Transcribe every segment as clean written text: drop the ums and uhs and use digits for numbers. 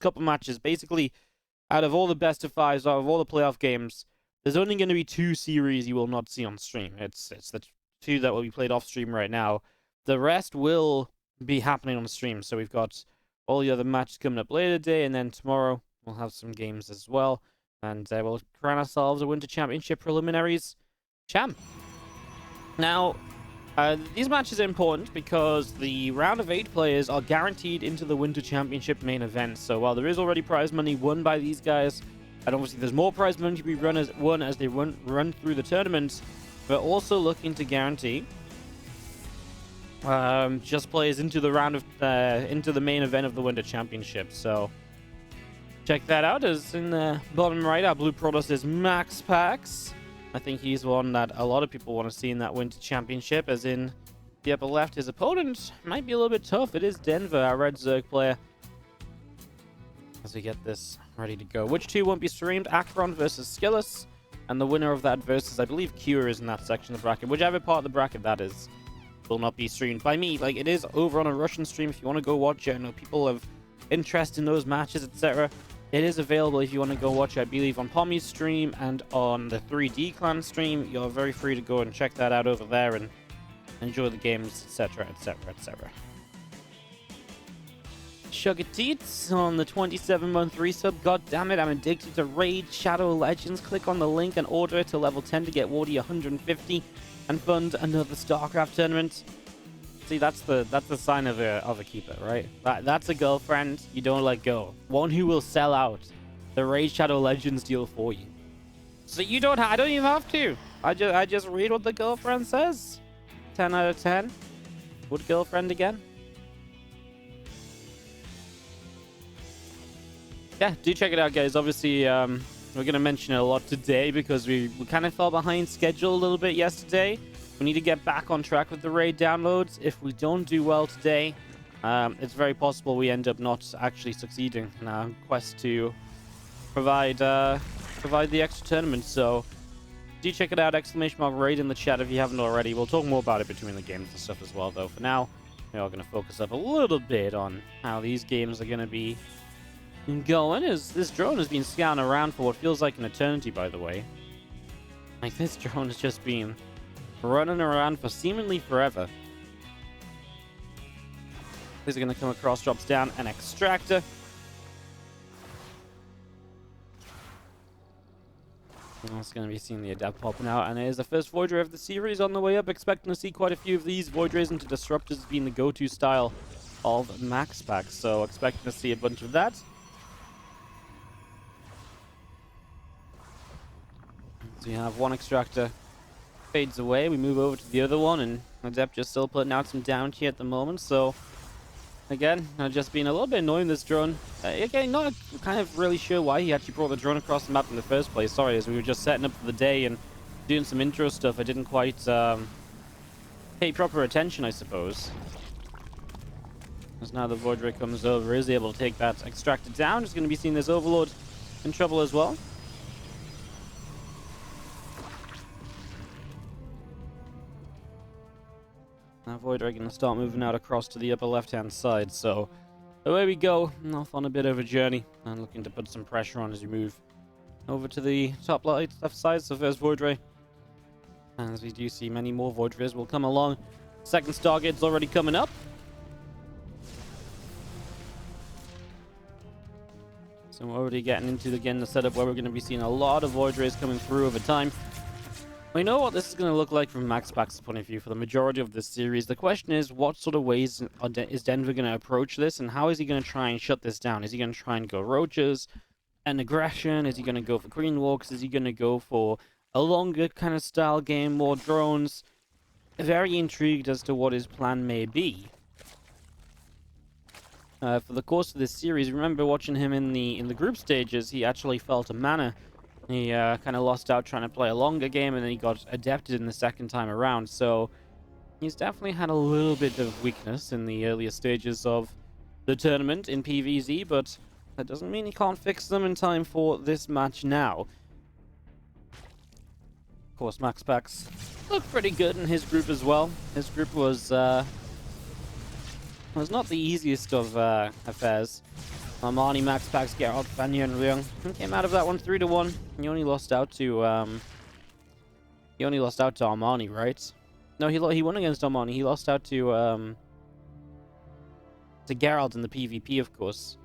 couple matches. Basically, out of all the best of fives, out of all the playoff games, there's only going to be 2 series you will not see on stream. It's the 2 that will be played off stream right now. The rest will be happening on stream. So we've got all the other matches coming up later today, and then tomorrow we'll have some games as well. And we'll crown ourselves a Winter Championship preliminaries champ. Now, these matches are important because the round of 8 players are guaranteed into the Winter Championship main event. So while there is already prize money won by these guys, and obviously there's more prize money to be won as they run through the tournament, we're also looking to guarantee just players into the round of into the main event of the Winter Championship. So check that out. As in the bottom right, our blue Protoss is MaxPax. I think he's one that a lot of people want to see in that Winter Championship. As in the upper left, his opponent might be a little bit tough. It is Denver, our red Zerg player. As we get this ready to go. Which 2 won't be streamed? Akron versus Skillus. And the winner of that versus, I believe Cure is in that section of the bracket. Whichever part of the bracket that is, will not be streamed by me. Like, it is over on a Russian stream if you want to go watch it. I know people have interest in those matches, etc. It is available if you want to go watch it, I believe, on Pommy's stream and on the 3D Clan stream. You're very free to go and check that out over there and enjoy the games, etc., etc., etc. Sugar Teats on the 27-month resub. God damn it, I'm addicted to Raid Shadow Legends. Click on the link and order it to level 10 to get Wardy 150 and fund another Starcraft tournament. See, that's the sign of a keeper, right? That's a girlfriend you don't let go. One who will sell out the Raid Shadow Legends deal for you. So you don't. I don't even have to. I just read what the girlfriend says. 10 out of 10. What girlfriend again? Yeah, do check it out, guys. Obviously, we're gonna mention it a lot today because we kind of fell behind schedule a little bit yesterday. We need to get back on track with the raid downloads. If we don't do well today, it's very possible we end up not actually succeeding in our quest to provide the extra tournament. So do check it out, !raid in the chat if you haven't already. We'll talk more about it between the games and stuff as well, though. For now, we are going to focus up a little bit on how these games are going to be going. As this drone has been scouting around for what feels like an eternity, by the way. Like, this drone has just been running around for seemingly forever. These are going to come across, drops down an extractor. That's going to be seeing the Adept popping out, and it is the first Void Ray of the series on the way up. Expecting to see quite a few of these Void Rays into Disruptors being the go-to style of MaxPax, so expecting to see a bunch of that. So you have one extractor fades away, we move over to the other one, and Adept just still putting out some down here at the moment. So again, just being a little bit annoying, this drone. Again, not kind of really sure why he actually brought the drone across the map in the first place. Sorry, as we were just setting up for the day and doing some intro stuff, I didn't quite pay proper attention, I suppose. As now the Void Ray comes over, is able to take that extractor down. Just going to be seeing this Overlord in trouble as well. Now Void Ray going to start moving out across to the upper left-hand side. So away we go, off on a bit of a journey, and looking to put some pressure on as you move over to the top left side. So first Void Ray, and as we do see many more Void Rays will come along. Second Stargate's already coming up. So we're already getting into again the setup where we're going to be seeing a lot of Void Rays coming through over time. We know what this is going to look like from MaxPax's point of view for the majority of this series. The question is, what sort of ways is Denver going to approach this, and how is he going to try and shut this down? Is he going to try and go roaches and aggression? Is he going to go for green walks? Is he going to go for a longer kind of style game, more drones? Very intrigued as to what his plan may be. For the course of this series, remember watching him in the group stages, he actually fell to mana. He kind of lost out trying to play a longer game, and then he got adapted in the second time around. So he's definitely had a little bit of weakness in the earlier stages of the tournament in PvZ, but that doesn't mean he can't fix them in time for this match now. Of course, MaxPax looked pretty good in his group as well. His group was not the easiest of affairs. Armani, MaxPax, Geralt, Vanya, and Leung came out of that one 3-1. He only lost out to Armani, right? No, he won against Armani. He lost out to Geralt in the PvP, of course.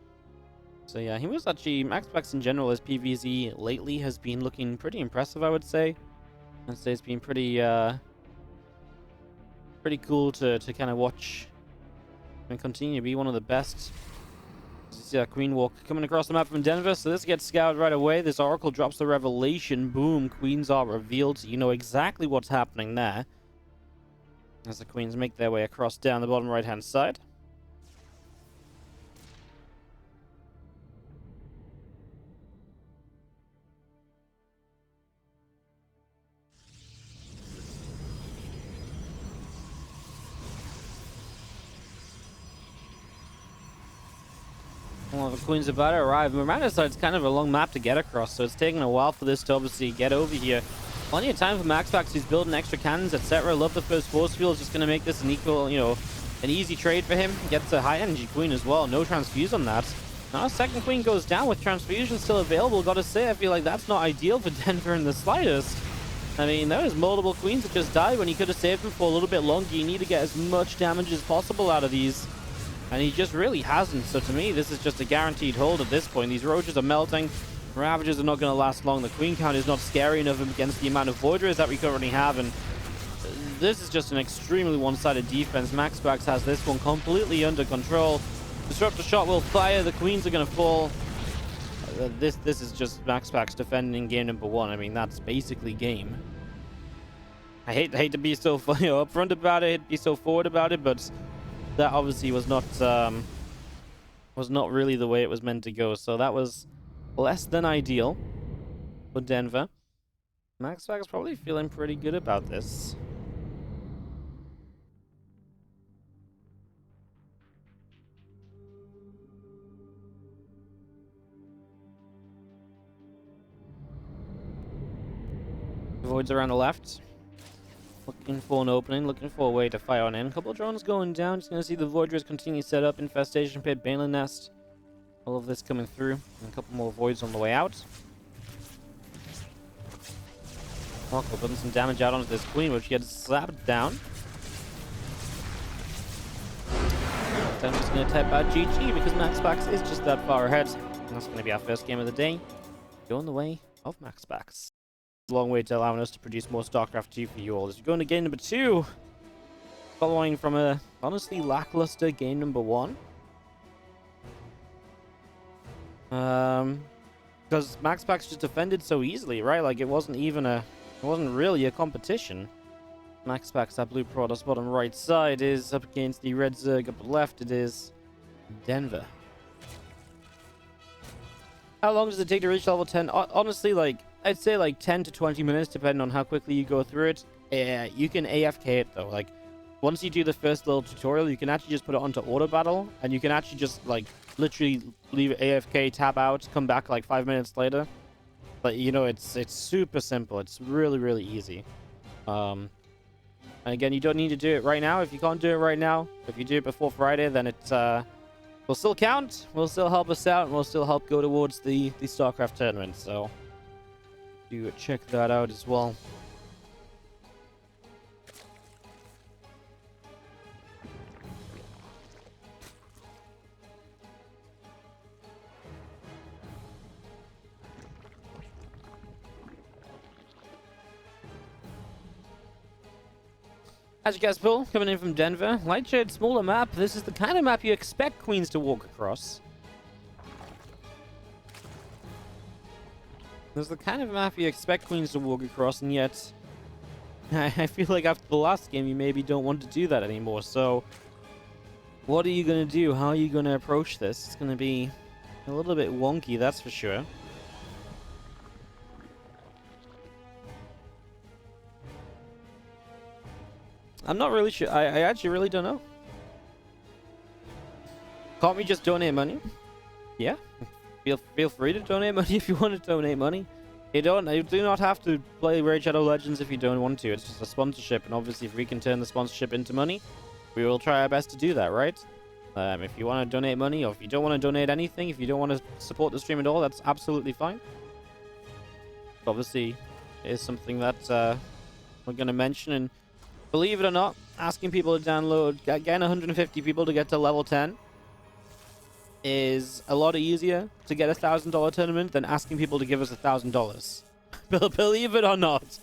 So yeah, he was actually MaxPax in general as PvZ lately has been looking pretty impressive, I would say. I'd say it's been pretty cool to kind of watch and continue to be one of the best. You see that Queen Walk coming across the map from Denver, so this gets scouted right away. This Oracle drops the revelation. Boom, Queens are revealed. You know exactly what's happening there. As the Queens make their way across down the bottom right-hand side. Well, the Queen's about to arrive. Miranda's side, it's kind of a long map to get across, so it's taking a while for this to obviously get over here. Plenty of time for MaxPax, who's building extra cannons, etc. Love the first force field, just going to make this an equal, you know, an easy trade for him. Gets a high energy Queen as well. No transfuse on that. Now, second Queen goes down with transfusion still available. Gotta say, I feel like that's not ideal for Denver in the slightest. I mean, there was multiple Queens that just died when he could have saved them for a little bit longer. You need to get as much damage as possible out of these. And he just really hasn't. So to me, this is just a guaranteed hold at this point. These Roaches are melting. Ravages are not going to last long. The Queen count is not scary enough against the amount of Void Rays that we currently have. And this is just an extremely one-sided defense. MaxPax has this one completely under control. Disruptor shot will fire. The Queens are going to fall. This is just MaxPax defending game number 1. I mean, that's basically game. I hate to be so upfront about it, be so forward about it, but that obviously was not really the way it was meant to go. So that was less than ideal for Denver. MaxPax is probably feeling pretty good about this. Voids around the left. Looking for an opening, looking for a way to fire on in. Couple of drones going down. Just going to see the Void Rays continue to set up. Infestation Pit, Balin Nest. All of this coming through. And a couple more Voids on the way out. Oracle putting some damage out onto this Queen, which gets slapped down. Then I'm just going to type out GG because MaxPax is just that far ahead. And that's going to be our first game of the day. Going the way of MaxPax. Long way to allowing us to produce more Starcraft 2 for you all. As we go into game number 2, following from a honestly lackluster game number 1. Because MaxPax just defended so easily, right? Like it wasn't really a competition. MaxPax, that blue Protoss bottom right side, is up against the red Zerg up left. It is Denver. How long does it take to reach level 10? Honestly, like, I'd say like 10 to 20 minutes, depending on how quickly you go through it. You can AFK it, though. Like, once you do the first little tutorial, you can actually just put it onto auto battle, and you can actually just, like, literally leave it AFK, tap out, come back, like, 5 minutes later. But, you know, it's super simple. It's really, really easy. And again, you don't need to do it right now. If you can't do it right now, if you do it before Friday, then it will still count, will still help us out, and will still help go towards the StarCraft tournament. So do check that out as well. As you guys pull, coming in from Denver, light shade, smaller map. This is the kind of map you expect Queens to walk across. This is the kind of map you expect Queens to walk across, and yet I feel like after the last game, you maybe don't want to do that anymore. So what are you going to do? How are you going to approach this? It's going to be a little bit wonky, that's for sure. I'm not really sure. I actually really don't know. Can't we just donate money? Yeah. Feel free to donate money if you want to donate money. You do not have to play Raid Shadow Legends if you don't want to. It's just a sponsorship, and obviously if we can turn the sponsorship into money, we will try our best to do that, right? If you want to donate money, or if you don't want to donate anything, if you don't want to support the stream at all, that's absolutely fine. Obviously, it is something that we're going to mention. And believe it or not, asking people to download, getting 150 people to get to level 10 is a lot easier to get a $1,000 tournament than asking people to give us $1,000. Believe it or not.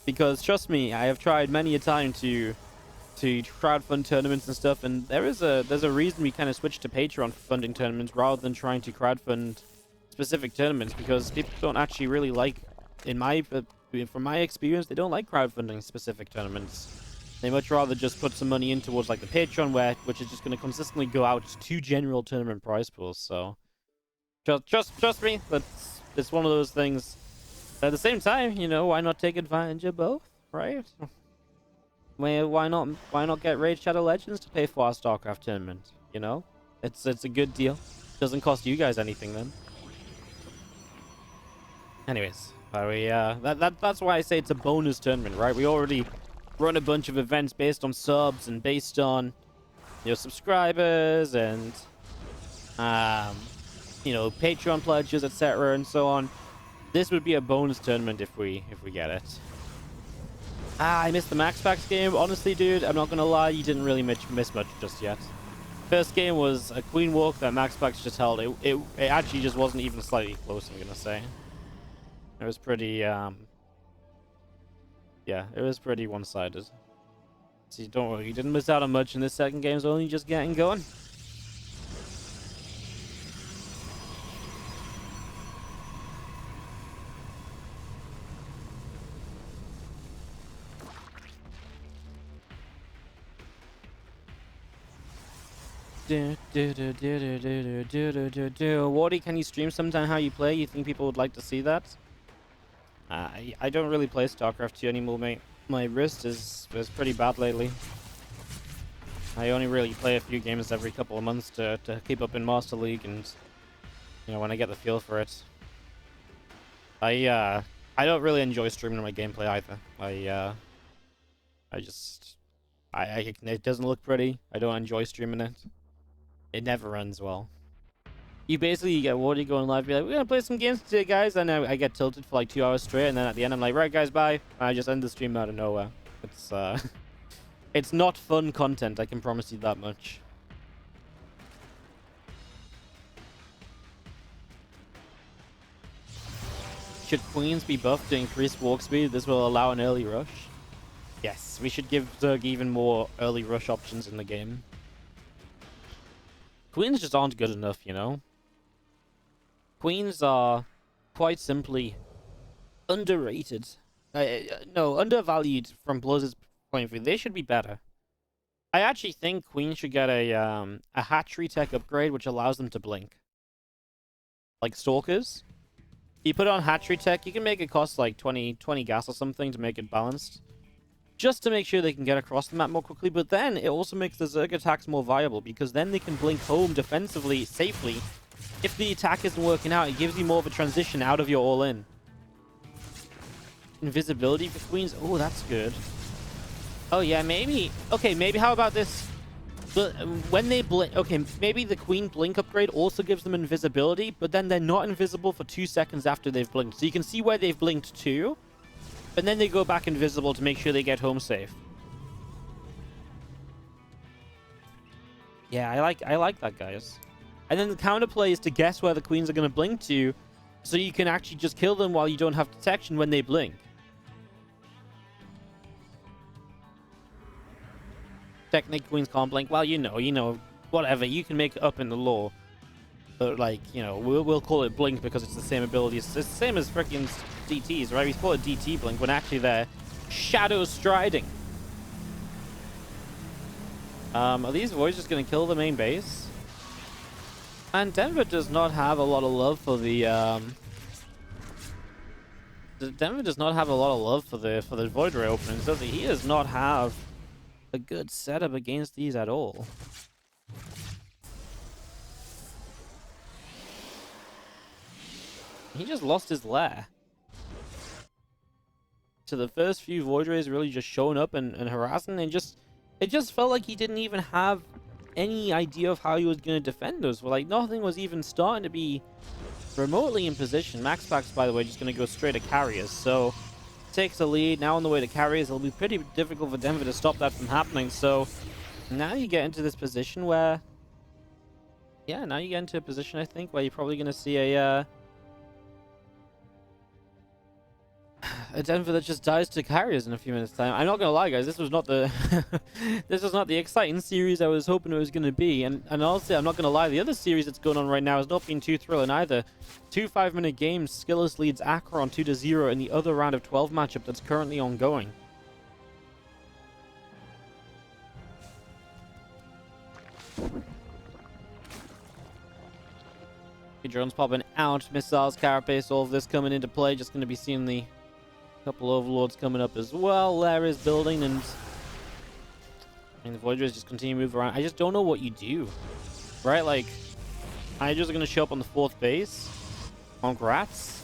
Because trust me, I have tried many a time to crowdfund tournaments and stuff, and there's a reason we kind of switched to Patreon for funding tournaments rather than trying to crowdfund specific tournaments, because people don't actually really like, from my experience, they don't like crowdfunding specific tournaments. They much rather just put some money in towards like the Patreon, which is just going to consistently go out to general tournament prize pools. So trust me, it's one of those things. At the same time, you know, why not take advantage of both, right? Why not get Raid Shadow Legends to pay for our Starcraft tournament? You know, it's a good deal. Doesn't cost you guys anything then. Anyways, that's why I say it's a bonus tournament, right? We already run a bunch of events based on subs and based on, you know, subscribers and you know, Patreon pledges, etc. and so on. This would be a bonus tournament if we get it. I missed the MaxPax game. Honestly, dude, I'm not gonna lie, you didn't really miss much just yet. First game was a Queen Walk that MaxPax just held. It actually just wasn't even slightly close, I'm gonna say. It was pretty, yeah, it was pretty one-sided. So don't worry, you didn't miss out on much in this second game. It's only just getting going. Wardy, can you stream sometime how you play? You think people would like to see that? I don't really play Starcraft 2 anymore, mate. My wrist is pretty bad lately. I only really play a few games every couple of months to keep up in Master League, and you know, when I get the feel for it. I don't really enjoy streaming my gameplay either. It doesn't look pretty. I don't enjoy streaming it. It never runs well. You basically get Wardy going live, be like, we're gonna play some games today, guys, and I get tilted for like 2 hours straight, and then at the end I'm like, right, guys, bye. And I just end the stream out of nowhere. It's it's not fun content, I can promise you that much. Should Queens be buffed to increase walk speed? This will allow an early rush. Yes, we should give Zerg even more early rush options in the game. Queens just aren't good enough, you know? Queens are quite simply underrated. No, undervalued from Blizzard's point of view. They should be better. I actually think Queens should get a hatchery tech upgrade, which allows them to blink. Like Stalkers. You put on hatchery tech, you can make it cost like 20 gas or something to make it balanced. Just to make sure they can get across the map more quickly, but then it also makes the Zerg attacks more viable, because then they can blink home defensively, safely. If the attack isn't working out, it gives you more of a transition out of your all-in. Invisibility for Queens? Oh, that's good. Oh, yeah, maybe... Okay, maybe how about this? But when they blink... Okay, maybe the Queen blink upgrade also gives them invisibility, but then they're not invisible for 2 seconds after they've blinked. So you can see where they've blinked to, and then they go back invisible to make sure they get home safe. Yeah, I like that, guys. And then the counterplay is to guess where the Queens are going to blink to, so you can actually just kill them while you don't have detection when they blink. Technic Queens can't blink. Well, you know, whatever. You can make it up in the lore. But, like, you know, we'll call it blink because it's the same ability. It's the same as freaking DTs, right? We call it DT blink when actually they're shadow striding. Are these voids just going to kill the main base? And Denver does not have a lot of love for the, Denver does not have a lot of love for the Void Ray openings, does he? He does not have a good setup against these at all. He just lost his lair. So the first few Void Rays really just showing up and harassing, and just It just felt like he didn't even have any idea of how he was going to defend us. Like, nothing was even starting to be remotely in position. MaxPax, by the way, just going to go straight to carriers. So, takes the lead. Now on the way to carriers, it'll be pretty difficult for Denver to stop that from happening. So, now you get into this position where... Yeah, now you get into a position, I think, where you're probably going to see a Denver that just dies to carriers in a few minutes time. I'm not gonna lie, guys, this was not the this was not the exciting series I was hoping it was gonna be. And honestly, I'm not gonna lie, the other series that's going on right now has not been too thrilling either. 2 5-minute games. Skillers leads Akron 2-0 in the other round of 12 matchup that's currently ongoing. Drones popping out, missiles, carapace, all of this coming into play. Just going to be seeing the couple overlords coming up as well. There is building, and I mean, the Voiders just continue to move around. I just don't know what you do, right? Like, Hydras are going to show up on the 4th base. Congrats.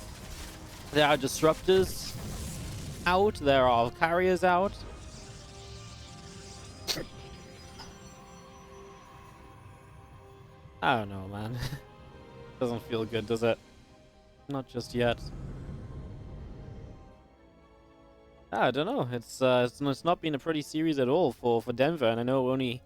There are disruptors out. There are carriers out. I don't know, man. Doesn't feel good, does it? Not just yet. I don't know. It's not been a pretty series at all for Denver, and I know we're only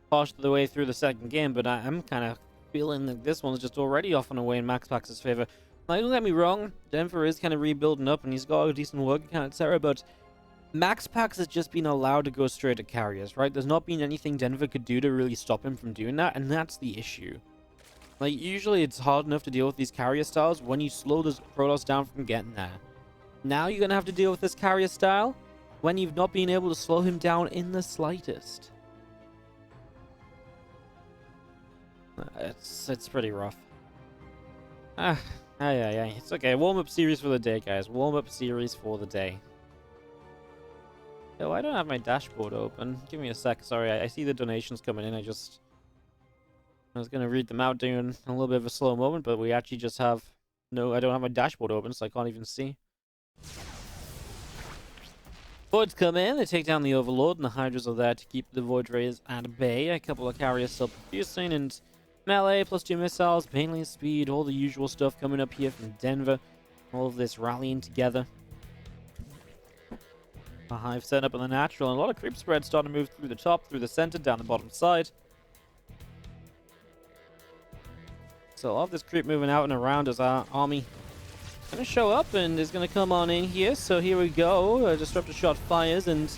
partially the way through the second game, but I'm kind of feeling that this one's just already off and away in MaxPax's favor. Like, don't get me wrong, Denver is kind of rebuilding up, and he's got a decent work account, etc., but MaxPax has just been allowed to go straight to carriers, right? There's not been anything Denver could do to really stop him from doing that, and that's the issue. Like, usually it's hard enough to deal with these carrier styles when you slow the Protoss down from getting there. Now you're going to have to deal with this carrier style when you've not been able to slow him down in the slightest. It's pretty rough. It's okay. Warm-up series for the day, guys. Warm-up series for the day. Oh, I don't have my dashboard open. Give me a sec. Sorry, I see the donations coming in. I was going to read them out during a little bit of a slow moment, but we actually just have... No, I don't have my dashboard open, so I can't even see. Voids come in, they take down the Overlord, and the Hydras are there to keep the Void Rays at bay. A couple of carriers still producing, and melee, +2 missiles, mainly speed, all the usual stuff coming up here from Denver. All of this rallying together. A hive set up on the natural, and a lot of creep spread starting to move through the top, through the center, down the bottom side. So a lot of this creep moving out and around as our army going to show up and is going to come on in here. So here we go. Disruptor shot fires, and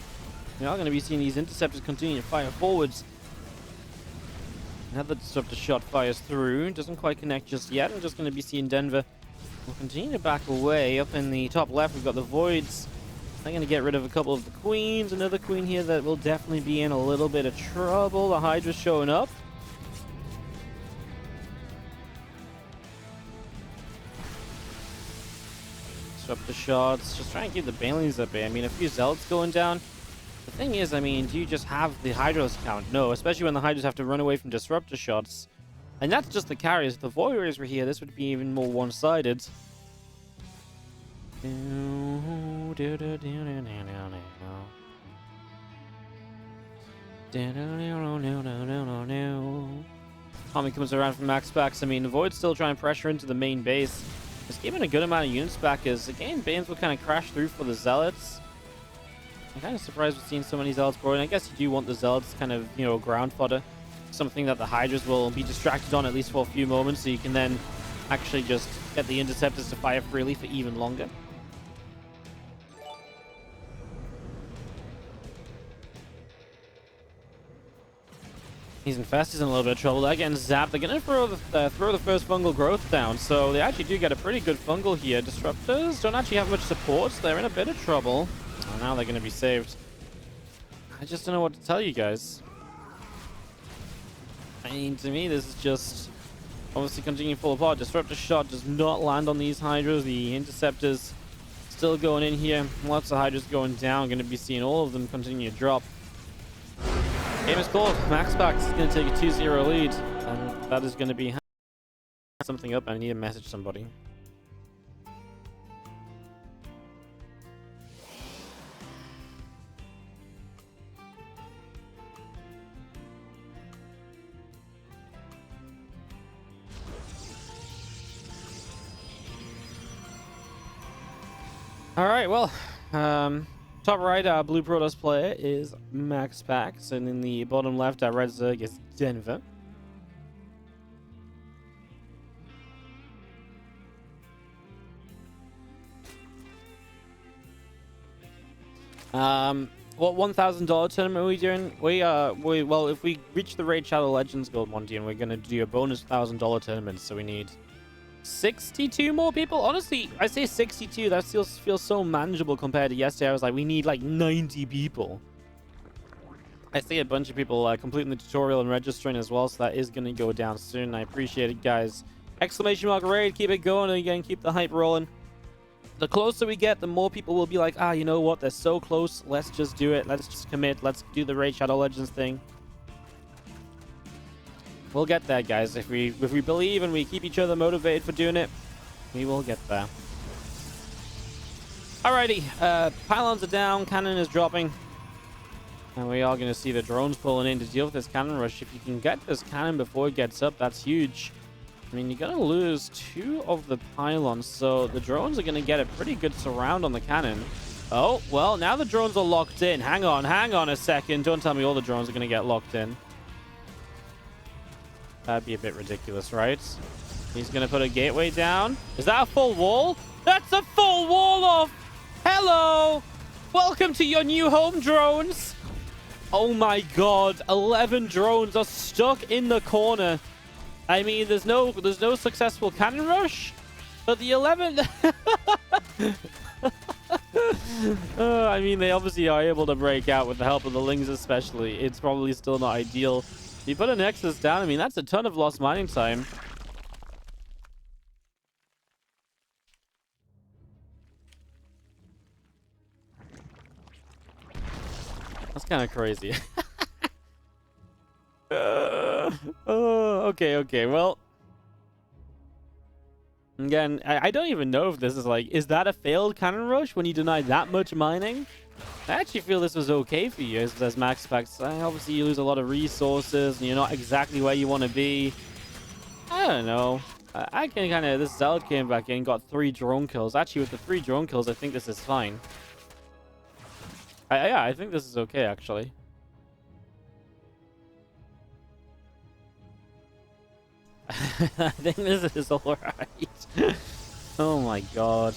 we are going to be seeing these interceptors continue to fire forwards. Another disruptor shot fires through. Doesn't quite connect just yet. I'm just going to be seeing Denver will continue to back away. Up in the top left, we've got the Voids. They're going to get rid of a couple of the Queens. Another Queen here that will definitely be in a little bit of trouble. The Hydra's showing up. Disruptor shots. Just trying to keep the Banelings at bay. I mean, a few Zealots going down. The thing is, I mean, do you just have the Hydras count? No, especially when the Hydras have to run away from Disruptor shots. And that's just the carriers. If the Voiders were here, this would be even more one-sided. Tommy comes around from MaxPax. I mean, the Void's still trying to pressure into the main base. Just giving a good amount of units back as, again, Banes will kind of crash through for the Zealots. I'm kind of surprised we've seen so many Zealots boarding. I guess you do want the Zealots kind of, you know, ground fodder. Something that the Hydras will be distracted on at least for a few moments, so you can then actually just get the Interceptors to fire freely for even longer. He's infest, he's in a little bit of trouble. They're getting zapped. They're going to throw the first fungal growth down, so they actually do get a pretty good fungal here. Disruptors don't actually have much support, so they're in a bit of trouble. Oh, now they're going to be saved. I just don't know what to tell you guys. I mean, to me, this is just obviously continuing to fall apart. Disruptor shot does not land on these Hydras. The Interceptors still going in here. Lots of Hydras going down. Going to be seeing all of them continue to drop. Game is called. MaxPax is going to take a 2-0 lead. And that is going to be something up. I need to message somebody. All right, well, top right, our blue Protoss player is MaxPax, and in the bottom left, our red Zerg is Denver. What $1,000 tournament are we doing? Well, if we reach the Raid Shadow Legends Gold Monty, and we're gonna do a bonus $1,000 tournament, so we need 62 more people. Honestly, I say 62. That feels so manageable compared to yesterday. I was like, we need like 90 people. I see a bunch of people completing the tutorial and registering as well, so that is gonna go down soon. I appreciate it, guys. Exclamation mark raid, keep it going, and again, keep the hype rolling. The closer we get, the more people will be like, you know what? They're so close. Let's just do it. Let's just commit. Let's do the Raid Shadow Legends thing. We'll get there, guys. If we believe and we keep each other motivated for doing it, we will get there. Alrighty. Pylons are down. Cannon is dropping. And we are going to see the drones pulling in to deal with this cannon rush. If you can get this cannon before it gets up, that's huge. I mean, you're going to lose 2 of the pylons, so the drones are going to get a pretty good surround on the cannon. Oh, well, now the drones are locked in. Hang on a second. Don't tell me all the drones are going to get locked in. That'd be a bit ridiculous, right? He's going to put a gateway down. Is that a full wall? That's a full wall off! Hello! Welcome to your new home, drones! Oh my god, 11 drones are stuck in the corner. I mean, there's no successful cannon rush, but the 11. I mean, they obviously are able to break out with the help of the Lings, especially. It's probably still not ideal. If you put a Nexus down, I mean, that's a ton of lost mining time. That's kind of crazy. Okay. Well, again, I don't even know if this is like, is that a failed cannon rush when you deny that much mining? I actually feel this was okay for you as MaxPax. Obviously, you lose a lot of resources and you're not exactly where you want to be. I don't know. I can kind of, this Zealot came back in, got 3 drone kills. Actually, with the 3 drone kills, I think this is fine. Yeah, I think this is okay, actually. I think this is alright. Oh my god.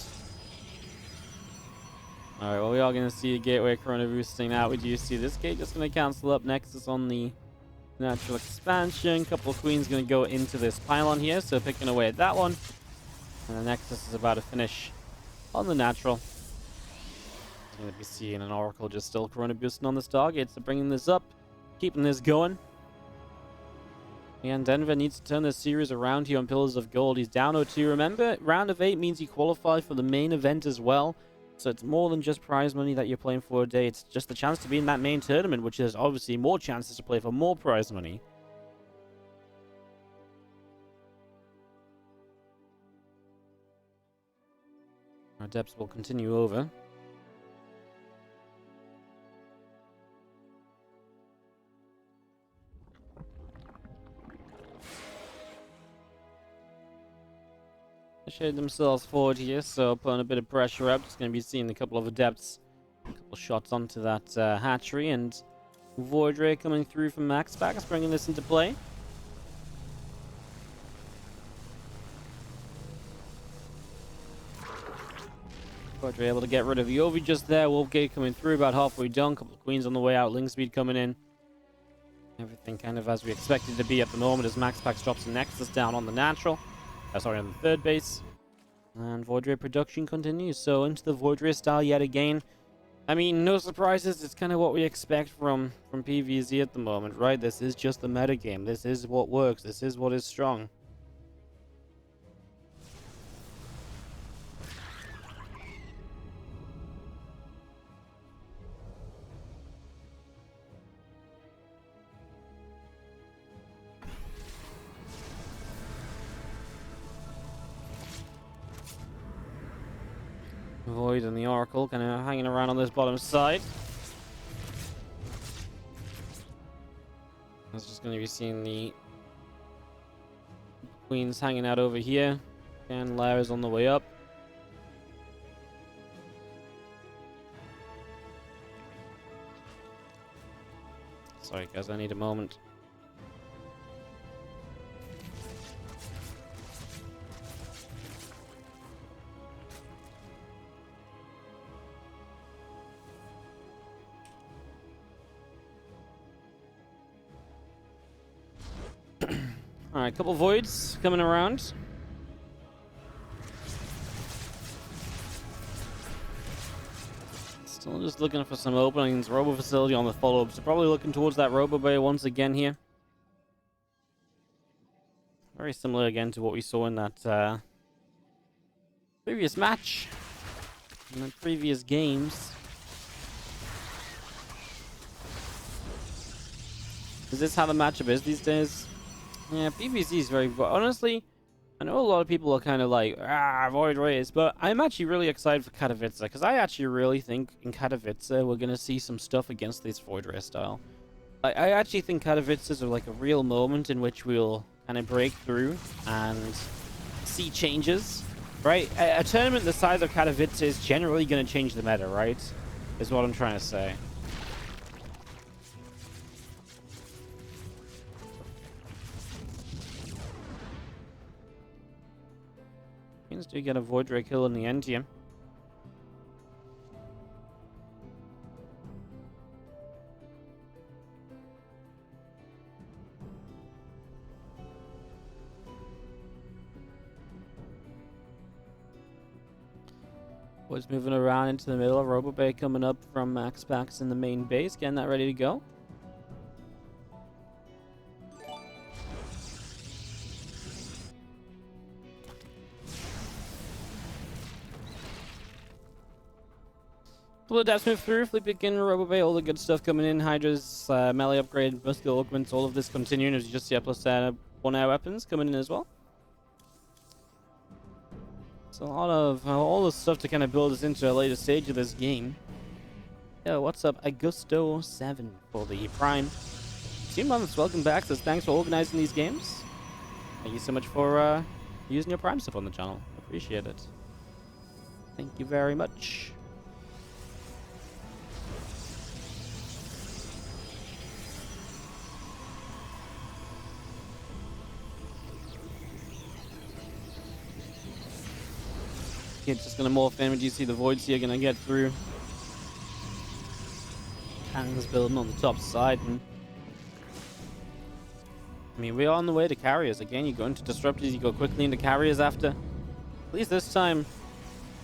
Alright, well, we are going to see a gateway corona boosting out. We do see this gate just going to cancel up. Nexus on the natural expansion. Couple of queens going to go into this pylon here, so picking away at that one. And the Nexus is about to finish on the natural. Going to be seeing an Oracle just still corona boosting on this target, so bringing this up, keeping this going. And Denver needs to turn this series around here on Pillars of Gold. He's down 0-2. Remember, round of 8 means you qualify for the main event as well. So it's more than just prize money that you're playing for a day. It's just the chance to be in that main tournament, which is obviously more chances to play for more prize money. Our depths will continue over. Shade themselves forward here, so putting a bit of pressure up. Just going to be seeing a couple of adepts, a couple of shots onto that hatchery, and Void Ray coming through from MaxPax, bringing this into play. Void Ray able to get rid of the Ovi just there. Wolfgate coming through, about halfway done. Couple of queens on the way out. Ling speed coming in. Everything kind of as we expected to be at the moment as MaxPax drops the Nexus down on the natural. Sorry, on the third base. And Void Ray production continues. So into the Void Ray style yet again. I mean, no surprises. It's kind of what we expect from PvZ at the moment, right? This is just the meta game. This is what works. This is what is strong. Void and the Oracle kind of hanging around on this bottom side. I was just going to be seeing the queens hanging out over here. And Lara's on the way up. Sorry, guys, I need a moment. Alright, couple voids coming around. Still just looking for some openings. Robo facility on the follow-up. So probably looking towards that Robo Bay once again here. Very similar again to what we saw in that previous match. In the previous games. Is this how the matchup is these days? Yeah, PvZ is very... Honestly, I know a lot of people are kind of like, Void Rays, but I'm actually really excited for Katowice, because I actually really think in Katowice we're going to see some stuff against this Void Ray style. I actually think Katowice are like a real moment in which we'll kind of break through and see changes, right? A tournament the size of Katowice is generally going to change the meta, right? Is what I'm trying to say. Means do get a Void Ray kill in the end here. Boys moving around into the middle. Robo Bay coming up from MaxPax in the main base, getting that ready to go. Couple of deaths move through. Flip again, Robo Bay, all the good stuff coming in. Hydra's melee upgrade, muscle augments, all of this continuing as you just see a plus 1 hour weapons coming in as well. So a lot of all the stuff to kind of build us into a later stage of this game. Yo, what's up, Augusto7 for the Prime. 2 months, welcome back. Says thanks for organizing these games. Thank you so much for using your Prime stuff on the channel. Appreciate it. Thank you very much. It's just gonna morph in when you see the voids here gonna get through. Cannons building on the top side, and I mean we're on the way to carriers again. You go into disruptors, you go quickly into carriers after. At least this time,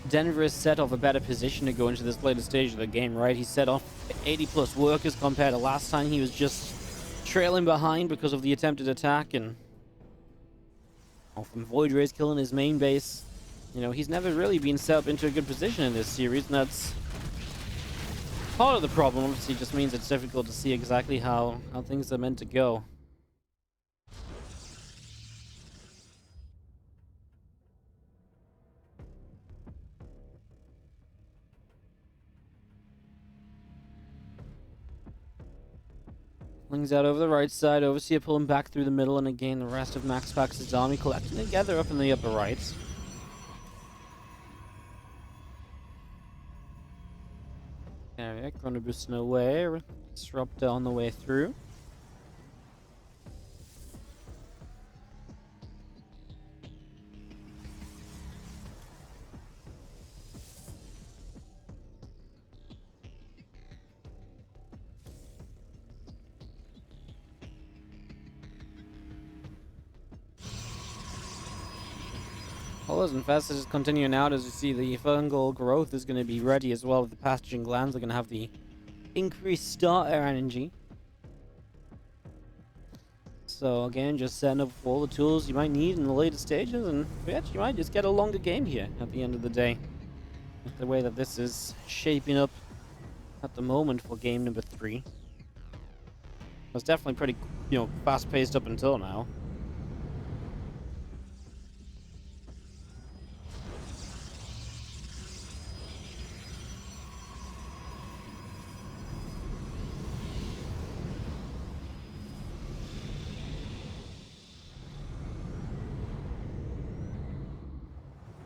Denver is set off a better position to go into this later stage of the game, right? He's set off 80 plus workers compared to last time. He was just trailing behind because of the attempted attack, and from Void Rays killing his main base. You know, he's never really been set up into a good position in this series, and that's part of the problem. Obviously, it just means it's difficult to see exactly how things are meant to go. Wings out over the right side, Overseer pulling back through the middle, and again, the rest of MaxPax's army collecting together up in the upper right. Area, Chronoboost in the way, Disruptor on the way through. Hollows and Infested continuing out as you see the fungal growth is going to be ready as well. The pathogen glands are going to have the increased starter energy. So again, just setting up all the tools you might need in the later stages, and we actually might just get a longer game here at the end of the day. With the way that this is shaping up at the moment for game number 3. It's definitely pretty, fast-paced up until now.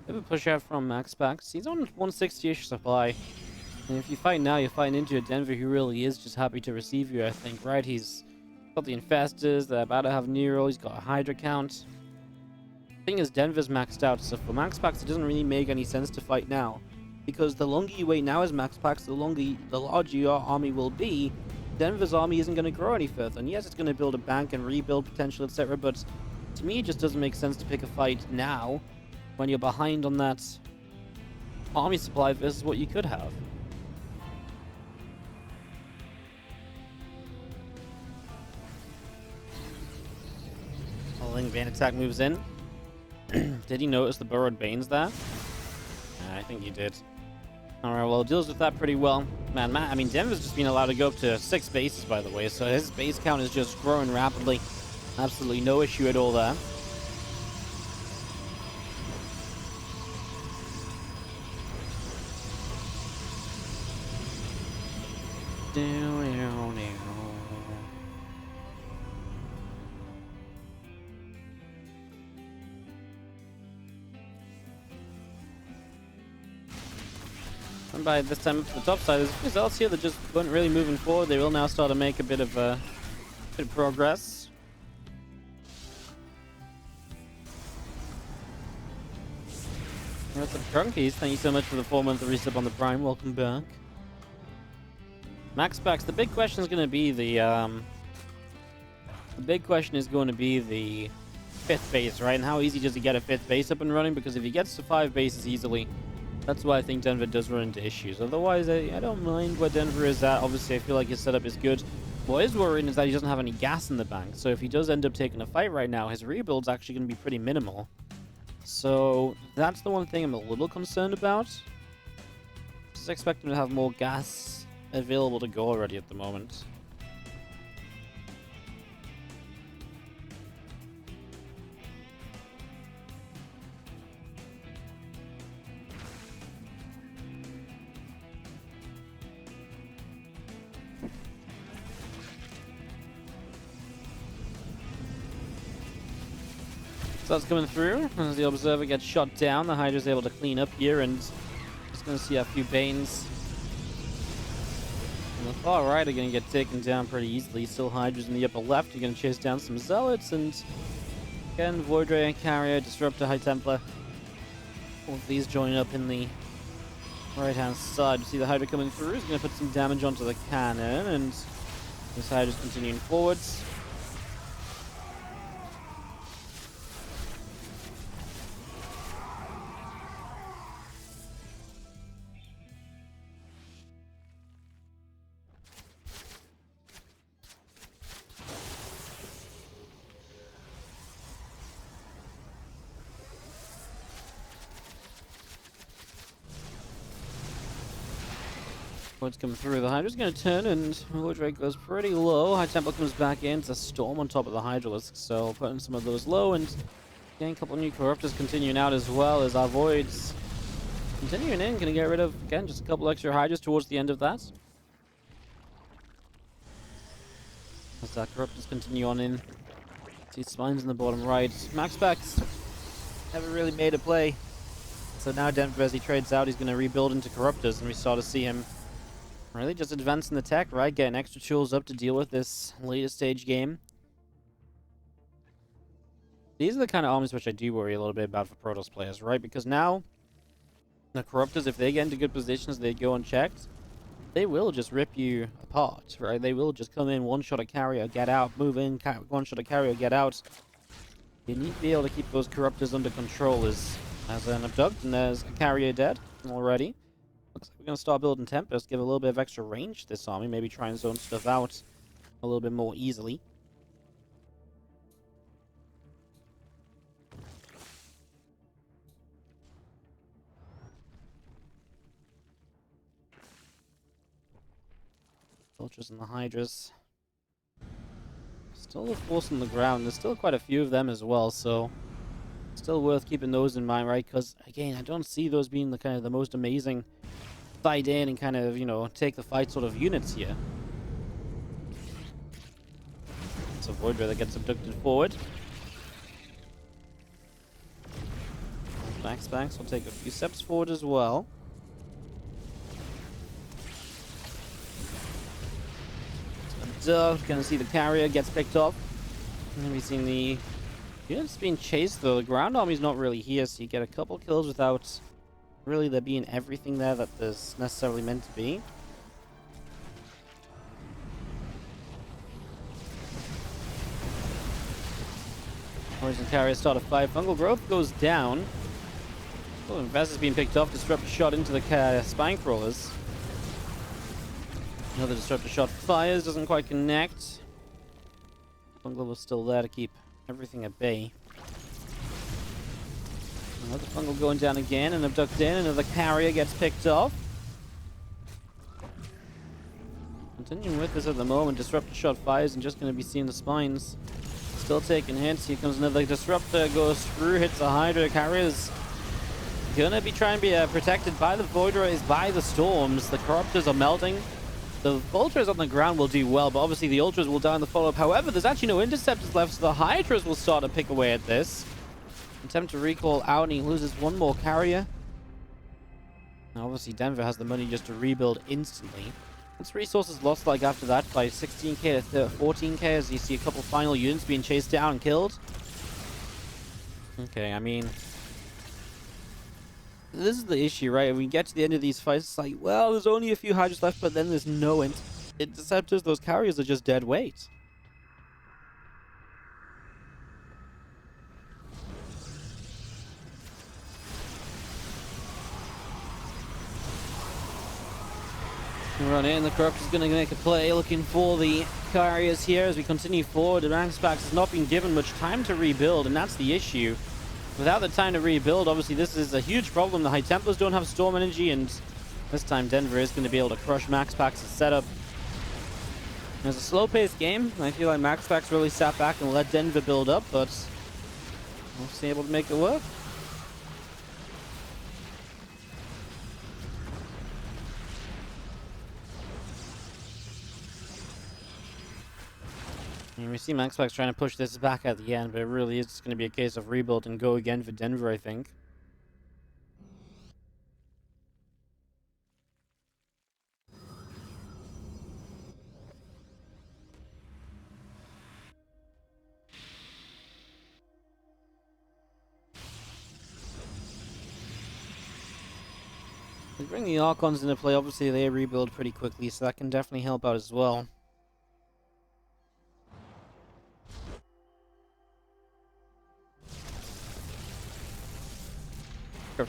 Bit of a push out from MaxPax. He's on 160-ish supply. And if you fight now, you fight into a Denver who really is just happy to receive you, I think, right? He's got the Infestors, they're about to have Nero, he's got a Hydra count. The thing is, Denver's maxed out, so for MaxPax, it doesn't really make any sense to fight now. Because the longer you wait now as MaxPax, the larger your army will be. Denver's army isn't going to grow any further. And yes, it's going to build a bank and rebuild potential, etc. But to me, it just doesn't make sense to pick a fight now when you're behind on that army supply versus what you could have. Link Bane attack moves in. Did he notice the burrowed Banes there? I think he did. Alright, well, deals with that pretty well. Man, I mean, Denver's just been allowed to go up to 6 bases, by the way, so his base count is just growing rapidly. Absolutely no issue at all there. And by this time up to the top side, there's results here that just weren't really moving forward. They will now start to make a bit of progress. What's up, Drunkies? Thank you so much for the 4-month resub on the Prime. Welcome back. MaxPax, the big question is going to be the 5th base, right? And how easy does he get a 5th base up and running? Because if he gets to 5 bases easily, that's why I think Denver does run into issues. Otherwise, I don't mind where Denver is at. Obviously, I feel like his setup is good. What is worrying is that he doesn't have any gas in the bank. So if he does end up taking a fight right now, his rebuild's actually going to be pretty minimal. So that's the one thing I'm a little concerned about. Just expect him to have more gas available to go already at the moment. So that's coming through. As the Observer gets shot down, the Hydra's able to clean up here, and just going to see a few Banes on the far right are going to get taken down pretty easily. Still Hydra's in the upper left. You're going to chase down some Zealots, and again, Void Ray, Carrier, Disruptor, High Templar. All of these join up in the right-hand side. You see the Hydra coming through. He's going to put some damage onto the cannon, and this Hydra's continuing forwards. What's coming through? The Hydra's going to turn, and Void Ray goes pretty low. High Templar comes back in. It's a storm on top of the Hydralisk, so putting some of those low, and getting a couple of new Corruptors continuing out as well as our Voids continuing in. Going to get rid of, again, just a couple extra Hydras towards the end of that. As our Corruptors continue on in. See Spines in the bottom right. MaxPax never really made a play. So now Denver, as he trades out, he's going to rebuild into Corruptors, and we start to see him really just advancing the tech, right? Getting extra tools up to deal with this later stage game. These are the kind of armies which I do worry a little bit about for Protoss players, right? Because now, the Corruptors, if they get into good positions, they go unchecked, they will just rip you apart, right? They will just come in, one-shot a carrier, get out, move in, one-shot a carrier, get out. You need to be able to keep those Corruptors under control. As an abduct, and there's a carrier dead already. Looks like we're going to start building Tempest, give a little bit of extra range to this army, maybe try and zone stuff out a little bit more easily. Vultures and the Hydras. Still a force on the ground. There's still quite a few of them as well, so still worth keeping those in mind, right? Because again, I don't see those being the kind of the most amazing fight in and kind of, you know, take the fight sort of units here. So Void Ray that gets abducted forward. MaxPax will take a few steps forward as well. Gonna see the carrier gets picked off. And we've seen the units being chased though. The ground army's not really here, so you get a couple kills without really there being everything there that there's necessarily meant to be. Horizon carrier start a fight. Fungal growth goes down. Oh, Invest is being picked off. Disruptor shot into the spine crawlers. Another disruptor shot fires, doesn't quite connect. Fungal was still there to keep everything at bay. Another fungal going down again and abducted in. Another carrier gets picked off. Continuing with this at the moment. Disruptor shot fires and just going to be seeing the spines. Still taking hits. Here comes another disruptor. Goes through, hits the Hydra. Carriers gonna be trying to be protected by the Void Rays, by the storms. The Corruptors are melting. The Ultras on the ground will do well, but obviously the Ultras will die in the follow-up. However, there's actually no interceptors left, so the Hydras will start to pick away at this. Attempt to recall out, and he loses one more carrier. Now, obviously, Denver has the money just to rebuild instantly. What's resources lost like after that by 16k to 14k as you see a couple final units being chased down and killed? Okay, I mean, this is the issue, right? When we get to the end of these fights, it's like, well, there's only a few Hydras left, but then there's no interceptors. Those carriers are just dead weight. Run in, the Corrupt is going to make a play, looking for the carriers here as we continue forward. The MaxPax has not been given much time to rebuild, and that's the issue. Without the time to rebuild, obviously this is a huge problem. The High Templars don't have Storm Energy, and this time Denver is going to be able to crush MaxPax's setup. It was a slow-paced game. I feel like MaxPax really sat back and let Denver build up, but was able to make it work. And we see MaxPax trying to push this back at the end, but it really is just going to be a case of rebuild and go again for Denver, I think. They bring the Archons into play. Obviously, they rebuild pretty quickly, so that can definitely help out as well.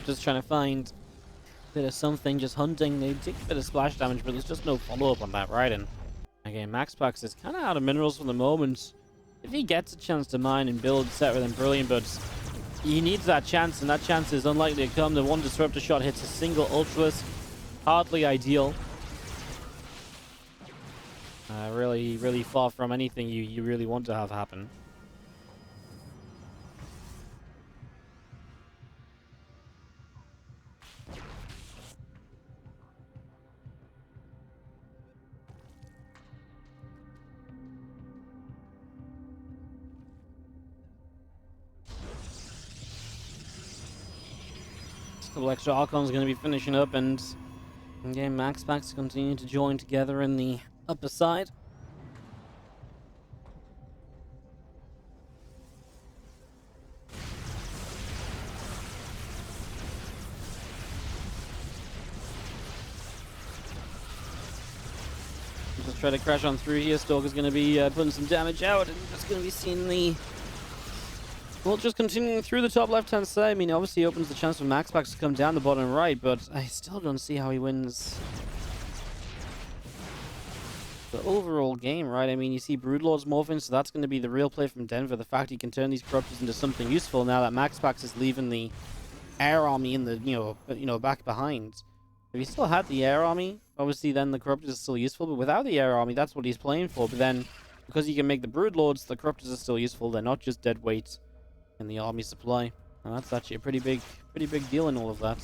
Just trying to find a bit of something, just hunting. They take a bit of splash damage, but there's just no follow-up on that, right? And again, MaxPax is kind of out of minerals for the moment. If he gets a chance to mine and build, set with him, brilliant, but he needs that chance, and that chance is unlikely to come. The one disruptor shot hits a single Ultralisk. Hardly ideal. Really, really far from anything you really want to have happen. A couple extra Archons going to be finishing up, and again, MaxPax continue to join together in the upper side. Just try to crash on through here. Stalker's going to be putting some damage out, and just going to be seeing the... Well, just continuing through the top left-hand side. I mean, obviously opens the chance for MaxPax to come down the bottom right, but I still don't see how he wins the overall game, right? I mean, you see Broodlords morphing, so that's going to be the real play from Denver. The fact he can turn these Corruptors into something useful now that MaxPax is leaving the Air Army in the, back behind. If he still had the Air Army, obviously then the Corruptors are still useful, but without the Air Army, that's what he's playing for. But then, because he can make the Broodlords, the Corruptors are still useful. They're not just dead weight in the army supply. And that's actually a pretty big deal in all of that.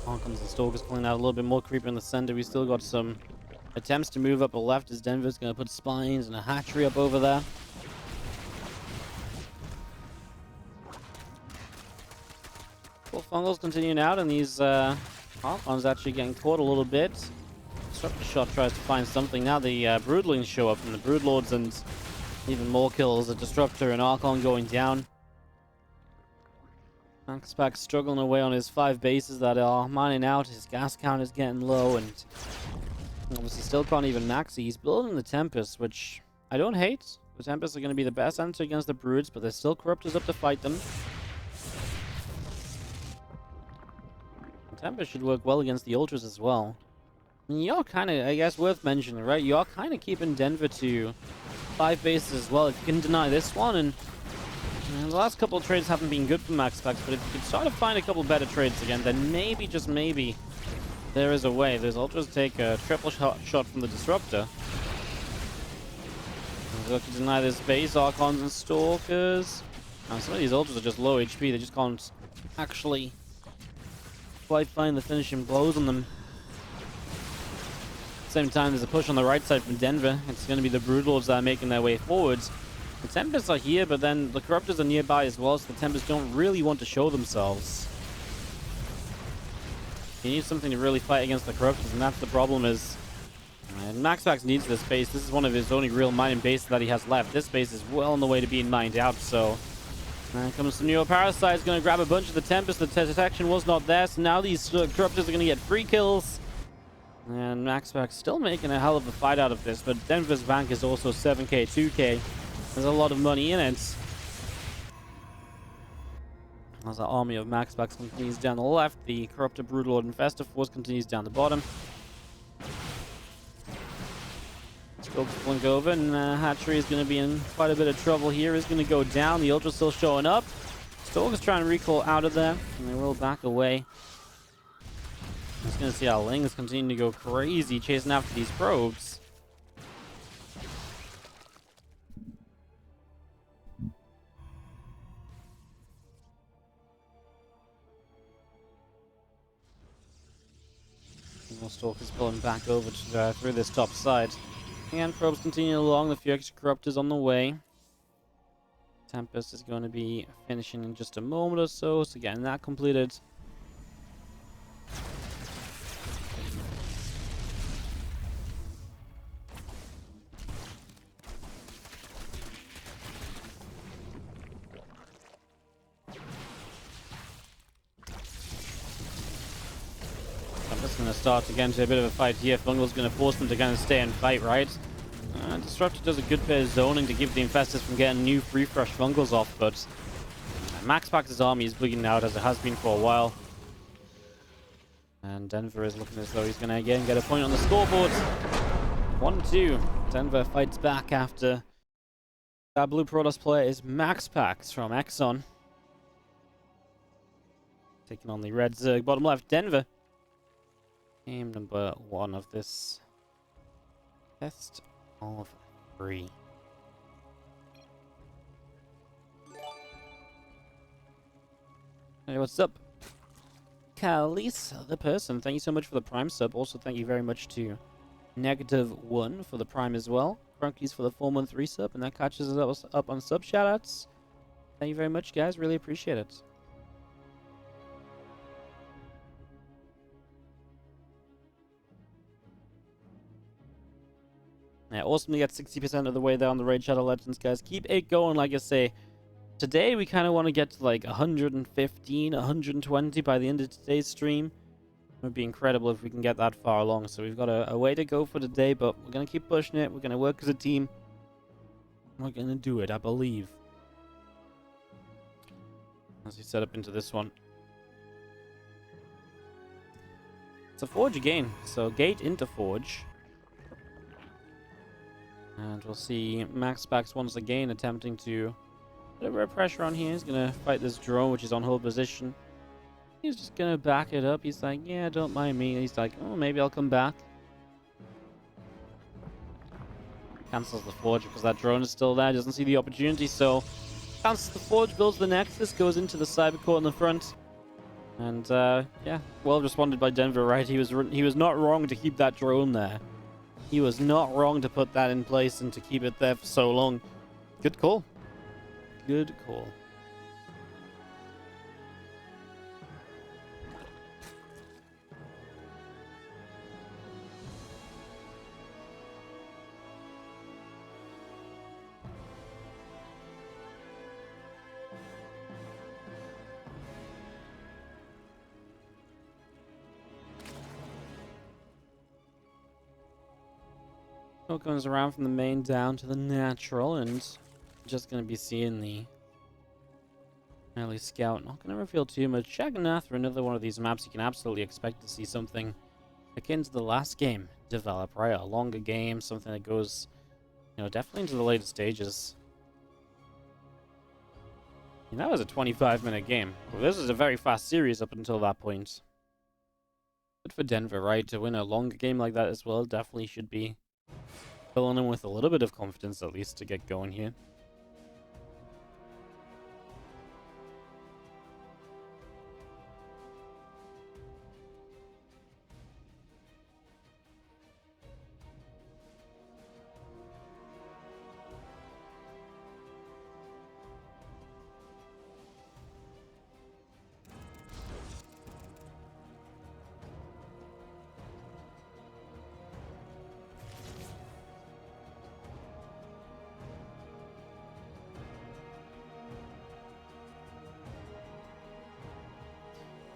On comes the Stalkers pulling out a little bit more creeper in the center. We still got some attempts to move up the left as Denver's going to put spines and a hatchery up over there. Fungals continuing out, and these Archons actually getting caught a little bit. Disruptor Shot tries to find something. Now the Broodlings show up, and the Broodlords, and even more kills. A Disruptor and Archon going down. MaxPax struggling away on his 5 bases that are mining out. His gas count is getting low, and obviously still can't even max it. He's building the Tempest, which I don't hate. The Tempests are going to be the best answer against the Broods, but there's still Corruptors up to fight them. The Tempest should work well against the Ultras as well. And you're kind of, I guess, worth mentioning, right? You're kind of keeping Denver to 5 bases as well. If you can deny this one, and the last couple of trades haven't been good for MaxPax, but if you can start to find a couple better trades again, then maybe, just maybe, there is a way. Those Ultras take a triple shot from the Disruptor. Look to deny this base, Archons and Stalkers. Some of these Ultras are just low HP, they just can't actually quite find the finishing blows on them. At the same time, there's a push on the right side from Denver. It's going to be the Broodlords that are making their way forwards. The Tempests are here, but then the Corruptors are nearby as well, so the Tempests don't really want to show themselves. You need something to really fight against the Corruptors, and that's the problem is... And MaxPax needs this base. This is one of his only real mining bases that he has left. This base is well on the way to being mined out, so... comes some Neo Parasites, going to grab a bunch of the Tempest. The detection was not there, so now these Corruptors are going to get free kills. And MaxPax still making a hell of a fight out of this, but Denver's bank is also 7k, 2k. There's a lot of money in it. As the army of MaxPax continues down the left, the Corruptor Broodlord Infestor Force continues down the bottom. Scopes blink over, and Hatchery is going to be in quite a bit of trouble here. He's going to go down. The Ultra's still showing up. Stalker's trying to recall out of there, and they will back away. Just going to see how Ling is continuing to go crazy, chasing after these probes. Stalker's pulling back over to, through this top side. And probes continue along. The few extra Corruptors on the way. Tempest is going to be finishing in just a moment or so. So getting that completed. Going to start again to a bit of a fight here. Fungal's going to force them to kind of stay and fight, right? Disruptor does a good bit of zoning to keep the Infestors from getting new free fresh Fungals off, but MaxPax's army is bleeding out as it has been for a while. And Denver is looking as though he's going to again get a point on the scoreboard. 1-2. Denver fights back after that blue Protoss player is MaxPax from Exxon. Taking on the red Zerg. Bottom left, Denver. Game number 1 of this test of 3. Hey, what's up? Kalisa, the person. Thank you so much for the Prime sub. Also, thank you very much to -1 for the Prime as well. Crunkies for the 4-month resub, and that catches us up on sub shoutouts. Thank you very much, guys. Really appreciate it. Yeah, awesome to get 60% of the way there on the Raid Shadow Legends, guys. Keep it going, like I say. Today, we kind of want to get to like 115, 120 by the end of today's stream. It would be incredible if we can get that far along. So we've got a way to go for today, but we're going to keep pushing it. We're going to work as a team. We're going to do it, I believe. As we set up into this one. It's a Forge again. So gate into Forge. And we'll see MaxPax once again attempting to put a bit of pressure on here. He's going to fight this drone, which is on hold position. He's just going to back it up. He's like, yeah, don't mind me. He's like, oh, maybe I'll come back. Cancels the Forge because that drone is still there. Doesn't see the opportunity, so cancels the Forge, builds the Nexus, goes into the Cybercore in the front. And, yeah, well responded by Denver, right? He was not wrong to keep that drone there. He was not wrong to put that in place and to keep it there for so long. Good call. Good call. So it comes around from the main down to the natural, and just going to be seeing the early scout. Not going to reveal too much. Shagnath, for another one of these maps, you can absolutely expect to see something akin to the last game develop, right? A longer game, something that goes, you know, definitely into the later stages. And that was a 25-minute game. Well, this is a very fast series up until that point. Good for Denver, right? To win a longer game like that as well, definitely should be filling in with a little bit of confidence at least to get going here.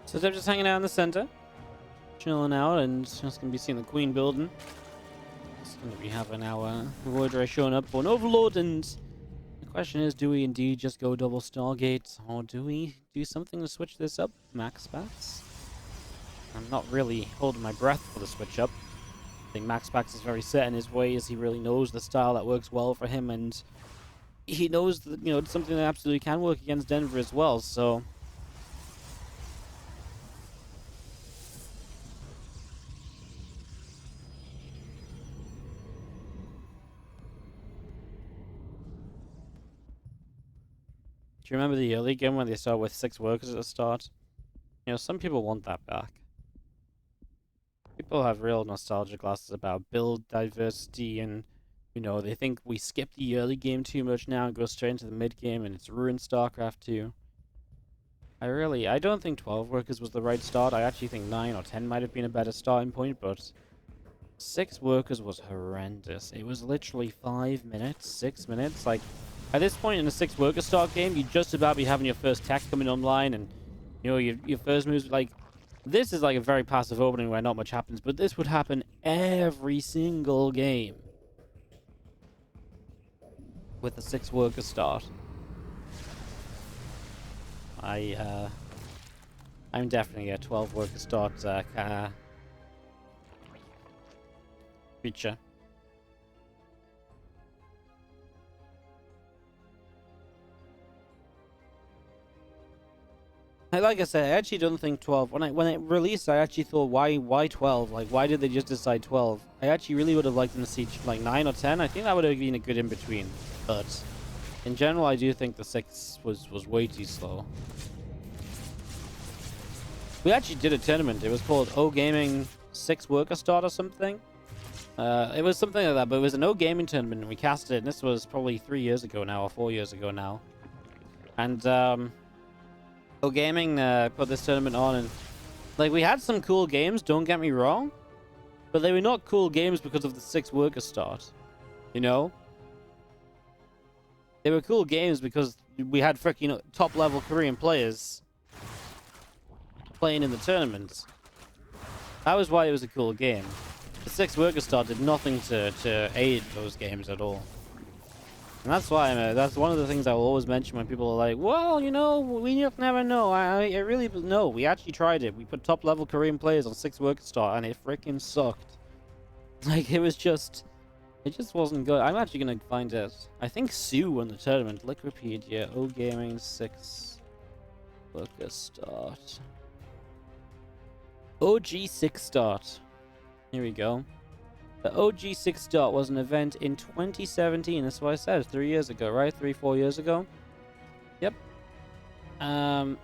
So they're just hanging out in the center, chilling out, and just going to be seeing the Queen building. Just going to be having our Warder showing up for an Overlord, and the question is, do we indeed just go double Stargate, or do we do something to switch this up? MaxPax? I'm not really holding my breath for the switch up. I think MaxPax is very set in his ways. He really knows the style that works well for him, and he knows that, you know, it's something that absolutely can work against Denver as well, so... Do you remember the early game when they started with 6 workers at the start? You know, some people want that back. People have real nostalgia glasses about build diversity, and, you know, they think we skip the early game too much now and go straight into the mid game, and it's ruined Starcraft 2. I don't think 12 workers was the right start. I actually think 9 or 10 might have been a better starting point, but 6 workers was horrendous. It was literally 5 minutes, 6 minutes, like... At this point in a 6 worker start game, you'd just about be having your first tech coming online, and, you know, your first moves, like, this is like a very passive opening where not much happens, but this would happen every single game with a 6 worker start. I'm definitely a 12 worker start creature. Like I said, I actually don't think 12. When it released, I actually thought, why 12? Like, why did they just decide 12? I actually really would have liked them to see like 9 or 10. I think that would have been a good in between. But in general, I do think the 6 was way too slow. We actually did a tournament. It was called O Gaming 6 Worker Start or something. It was something like that, but it was an O Gaming tournament, and we cast it. And this was probably 3 years ago now, or 4 years ago now. And O Gaming put this tournament on, and like, we had some cool games, don't get me wrong, but they were not cool games because of the 6 worker start, you know? They were cool games because we had freaking top level Korean players playing in the tournaments. That was why it was a cool game. The 6 worker start did nothing to aid those games at all. And that's why that's one of the things I will always mention when people are like, well, you know, we just never know. I really no. We actually tried it. We put top level Korean players on 6 worker start, and it freaking sucked. Like, it just wasn't good. I'm actually gonna find it. I think Sue won the tournament. Wikipedia, O Gaming 6 worker start. OG 6 start. Here we go. The OG 6 start was an event in 2017. That's what I said. 3 years ago, right? 3-4 years ago. Yep. No.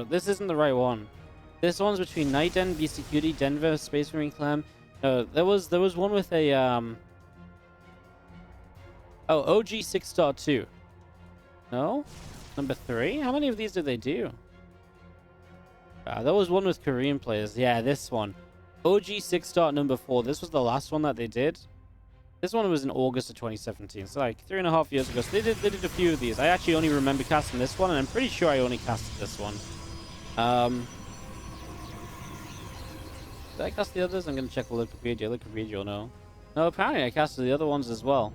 This isn't the right one. This one's between Night Den, BCQD, Denver, Space Marine Clan. No, there was one with a Oh, OG 6 start 2. No? Number 3? How many of these did they do? There was one with Korean players. Yeah, this one. OG 6 start number 4. This was the last one that they did. This one was in August of 2017. So like 3.5 years ago. So they did a few of these. I actually only remember casting this one, and I'm pretty sure I only casted this one. Did I cast the others? I'm gonna check the Wikipedia. Wikipedia will know. No, apparently I casted the other ones as well.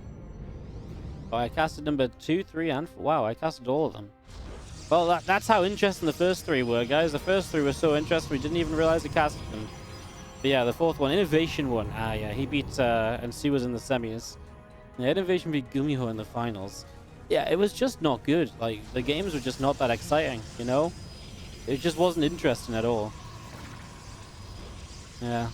Oh, I casted number 2, 3, and 4. Wow, I casted all of them. Well, that's how interesting the first 3 were, guys. The first 3 were so interesting we didn't even realize we casted them. But yeah, the 4th one, Innovation won. Ah, yeah, he beat, and C was in the semis. Yeah, Innovation beat Gumiho in the finals. Yeah, it was just not good. Like, the games were just not that exciting, you know? It just wasn't interesting at all. Yeah.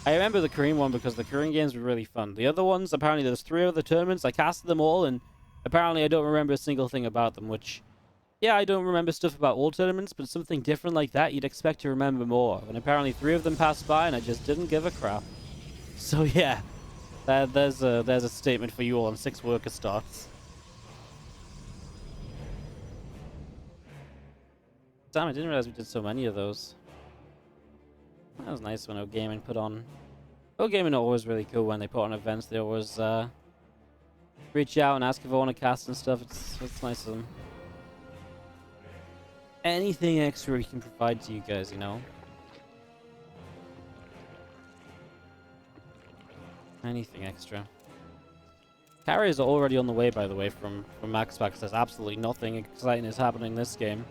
I remember the Korean one because the Korean games were really fun. The other ones, apparently there's 3 other tournaments. I casted them all, and apparently I don't remember a single thing about them, which... Yeah, I don't remember stuff about all tournaments, but something different like that, you'd expect to remember more. And apparently 3 of them passed by, and I just didn't give a crap. So yeah, there's a statement for you all on 6 worker starts. Damn, I didn't realize we did so many of those. That was nice when O-Gaming put on... O-Gaming are always really cool when they put on events. They always reach out and ask if I want to cast and stuff. It's nice of them. Anything extra we can provide to you guys, you know? Anything extra. Carriers are already on the way, by the way, from MaxPax. There's absolutely nothing exciting is happening this game.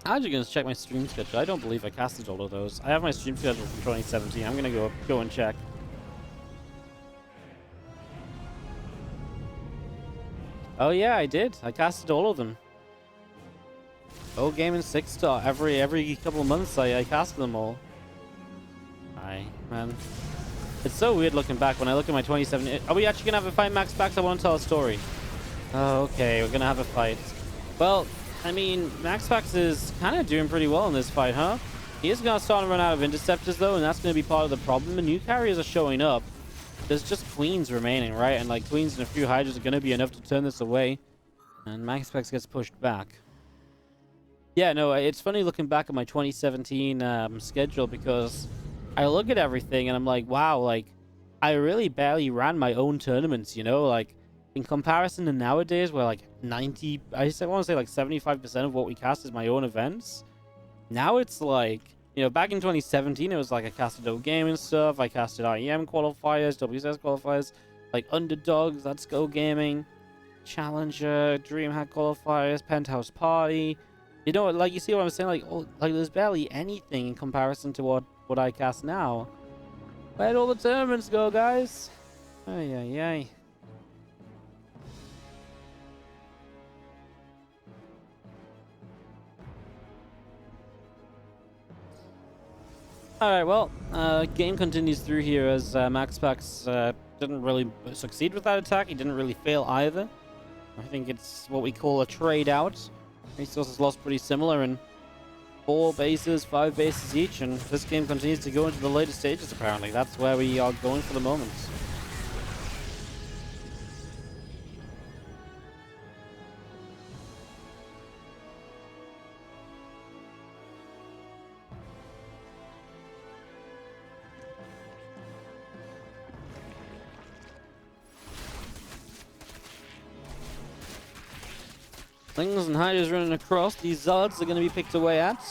I'm actually going to check my stream schedule. I don't believe I casted all of those. I have my stream schedule from 2017. I'm going to go and check. Oh yeah, I did. I casted all of them. O-Gaming 6-star. Every couple of months I casted them all. Aye, man. It's so weird looking back when I look at my 2017. Are we actually going to have a fight, MaxPax? I want to tell a story. Oh, okay. We're going to have a fight. Well, I mean, MaxPax is kind of doing pretty well in this fight, huh? He is going to start to run out of interceptors, though, and that's going to be part of the problem. The new carriers are showing up. There's just queens remaining, right? And like queens and a few hydras are going to be enough to turn this away. And MaxPax gets pushed back. Yeah, no, it's funny looking back at my 2017 schedule because I look at everything and I'm like, wow, like I really barely ran my own tournaments, you know? Like in comparison to nowadays where like 90, I want to say like 75% of what we cast is my own events. Now it's like, you know, back in 2017, it was like I casted O-Gaming stuff, I casted IEM qualifiers, WSS qualifiers, like Underdogs, Let's Go Gaming, Challenger, DreamHack qualifiers, Penthouse Party. You know, like, you see what I'm saying? Like, oh, like there's barely anything in comparison to what I cast now. Where'd all the tournaments go, guys? Ay, ay, ay. Alright, well, game continues through here as MaxPax didn't really succeed with that attack. He didn't really fail either. I think it's what we call a trade out. Resources lost pretty similar in 4 bases, 5 bases each, and this game continues to go into the later stages apparently. That's where we are going for the moment. Slings and hiders running across. These Zealots are going to be picked away at.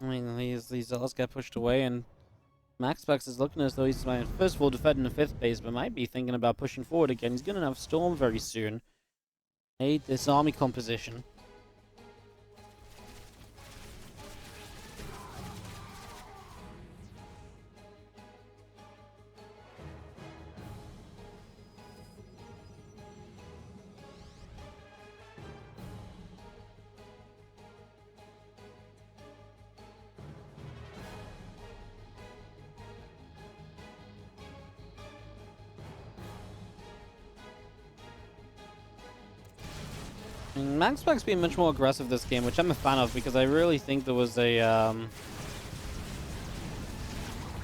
I mean, these Zealots get pushed away, and MaxPax is looking as though he's first of all defending the 5th base, but might be thinking about pushing forward again. He's going to have Storm very soon. Hate this army composition. MaxPax being much more aggressive this game, which I'm a fan of because I really think there was a I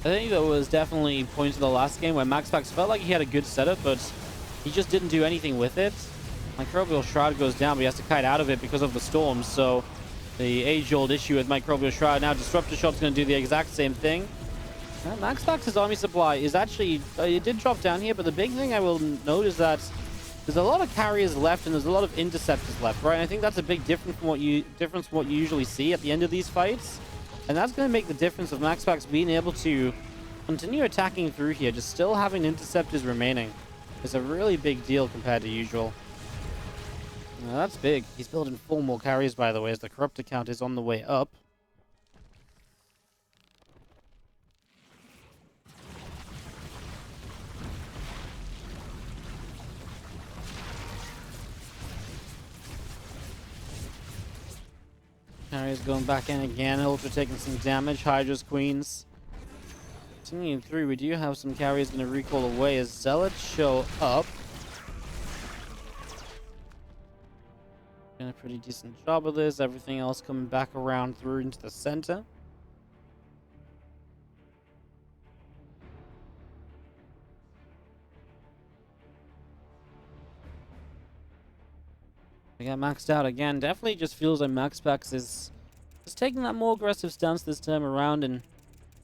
think there was definitely points in the last game where MaxPax felt like he had a good setup, but he just didn't do anything with it. Microbial Shroud goes down, but he has to kite out of it because of the storms. So the age-old issue with Microbial Shroud. Now Disruptor Shot's going to do the exact same thing. MaxPax's army supply is actually it did drop down here, but the big thing I will note is that there's a lot of carriers left and there's a lot of interceptors left, right? And I think that's a big difference from what you usually see at the end of these fights. And that's going to make the difference of MaxPax being able to continue attacking through here, just still having interceptors remaining. Is a really big deal compared to usual. Now, that's big. He's building 4 more carriers, by the way, as the corruptor count is on the way up. Carrier's going back in again. Ultra taking some damage. Hydra's queens. Continuing through, we do have some carriers going to recall away as Zealots show up. Doing a pretty decent job of this. Everything else coming back around through into the center. We got maxed out again. Definitely just feels like MaxPax is taking that more aggressive stance this time around, and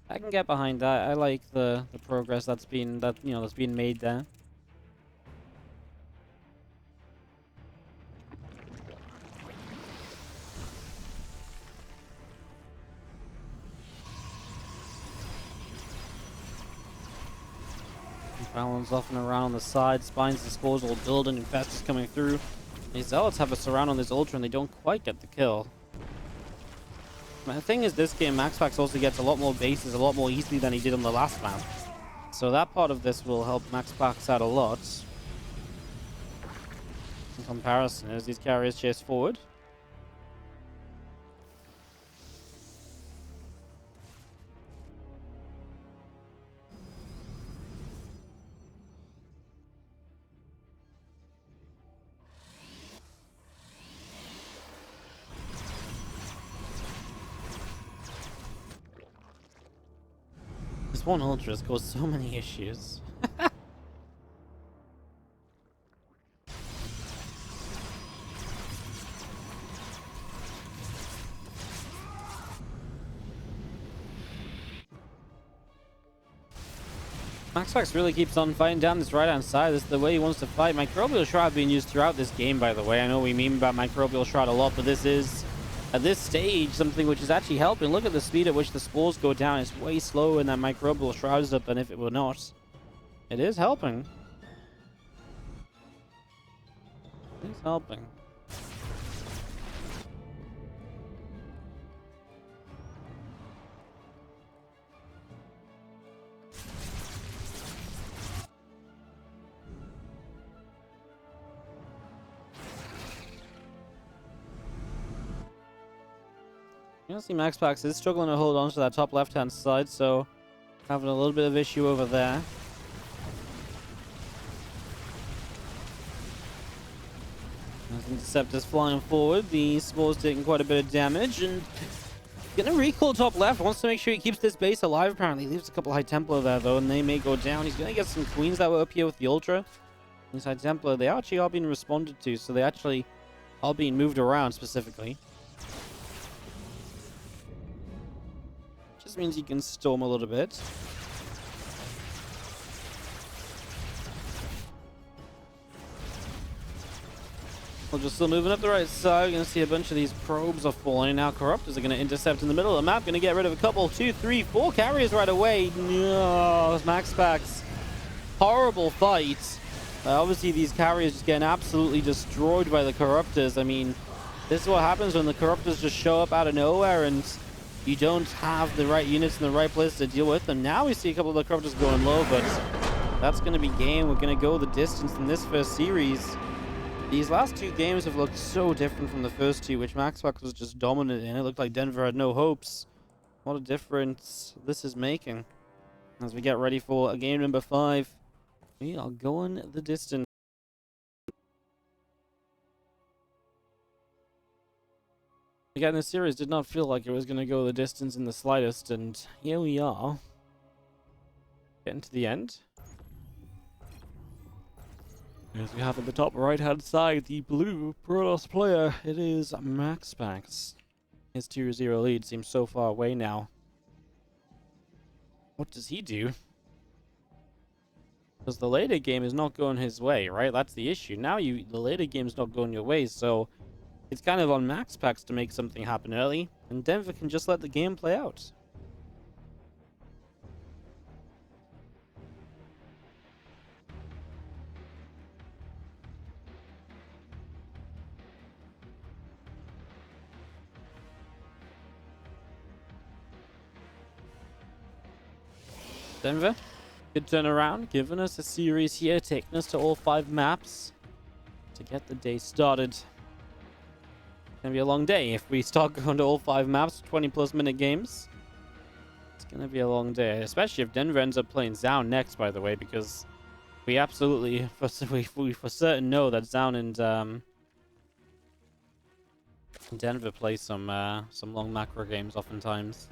I can get behind that. I like the progress that's being made there. Balance off and around on the side. Spine's disposal building, and Fest is coming through. These Zealots have a surround on this Ultra and they don't quite get the kill. The thing is, this game, MaxPax also gets a lot more bases a lot more easily than he did on the last map. So that part of this will help MaxPax out a lot. In comparison, as these carriers chase forward. This one Ultra has caused so many issues. MaxPax really keeps on fighting down this right-hand side. This is the way he wants to fight. Microbial Shroud being used throughout this game, by the way. I know we meme about Microbial Shroud a lot, but this is, at this stage, something which is actually helping. Look at the speed at which the spores go down. It's way slower when that Microbial Shroud is up than if it were not. It is helping. It is helping. You know, see MaxPax is struggling to hold on to that top left-hand side, so having a little bit of issue over there. As Interceptor's flying forward, the Spore's taking quite a bit of damage, and gonna recall top left. Wants to make sure he keeps this base alive, apparently. Leaves a couple High Templar there, though, and they may go down. He's gonna get some Queens that were up here with the Ultra. These High Templar, they actually are being responded to, so they actually are being moved around, specifically. Just means you can storm a little bit. We're just still moving up the right side. We're going to see a bunch of these probes are falling. Now Corruptors are going to intercept in the middle of the map. Going to get rid of a couple, 2, 3, 4 carriers right away. No, MaxPax. Horrible fight. Obviously, these carriers just getting absolutely destroyed by the Corruptors. I mean, this is what happens when the Corruptors just show up out of nowhere and you don't have the right units in the right place to deal with them. Now we see a couple of the Corruptors going low, but that's going to be game. We're going to go the distance in this first series. These last 2 games have looked so different from the first 2, which MaxPax was just dominant in. It looked like Denver had no hopes. What a difference this is making. As we get ready for game number 5, we are going the distance. Again, this series did not feel like it was going to go the distance in the slightest, and here we are. Getting to the end. As we have at the top right-hand side, the blue Protoss player, it is MaxPax. His 2-0 lead seems so far away now. What does he do? Because the later game is not going his way, right? That's the issue. Now the later game is not going your way, so it's kind of on MaxPax to make something happen early, and Denver can just let the game play out. Denver, good turnaround, giving us a series here, taking us to all 5 maps to get the day started. It's gonna be a long day if we start going to all 5 maps, 20+ minute games. It's gonna be a long day, especially if Denver ends up playing Zaun next, by the way, because we absolutely we for certain know that Zaun and Denver play some long macro games oftentimes.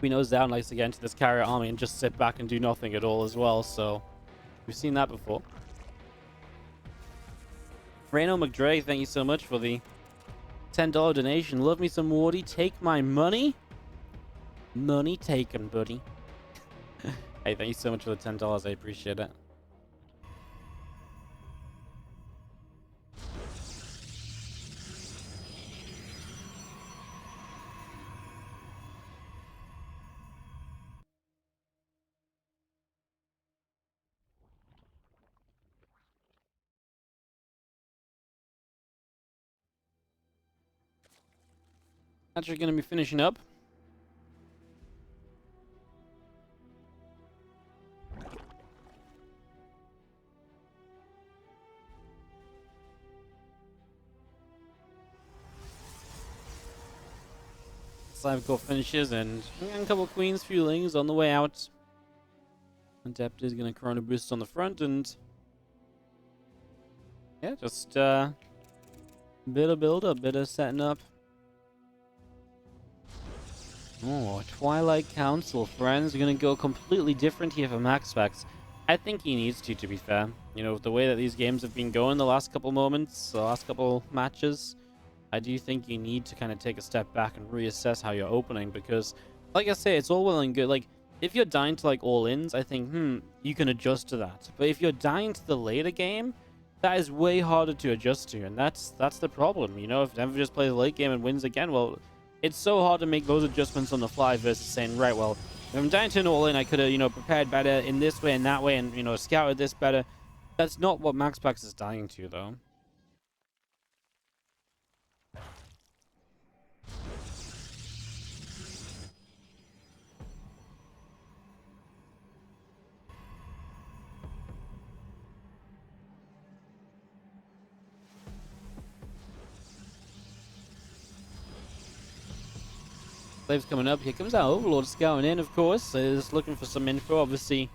We know Zaun likes to get into this carrier army and just sit back and do nothing at all as well, so we've seen that before. Reno McDre, thank you so much for the $10 donation. Love me some Wardy. Take my money. Money taken, buddy. Hey, thank you so much for the $10. I appreciate it. Actually going to be finishing up. I've got finishes and a couple of queens, fuelings on the way out. Adept is going to chrono boost on the front, and yeah, just bit of build up, bit of setting up. Oh, Twilight Council, friends. We're going to go completely different here for MaxPax. I think he needs to be fair. You know, the way that these games have been going the last couple moments, the last couple matches, I do think you need to kind of take a step back and reassess how you're opening, because, like I say, it's all well and good. Like, if you're dying to, like, all-ins, I think, you can adjust to that. But if you're dying to the later game, that is way harder to adjust to, and that's the problem. You know, if Denver just plays the late game and wins again, well, it's so hard to make those adjustments on the fly versus saying, right, well, if I'm dying to an all-in, I could have, you know, prepared better in this way and that way and, you know, scouted this better. That's not what MaxPax is dying to, though. Slave's coming up. Here comes our Overlord scouting in, of course. Is looking for some info. Obviously,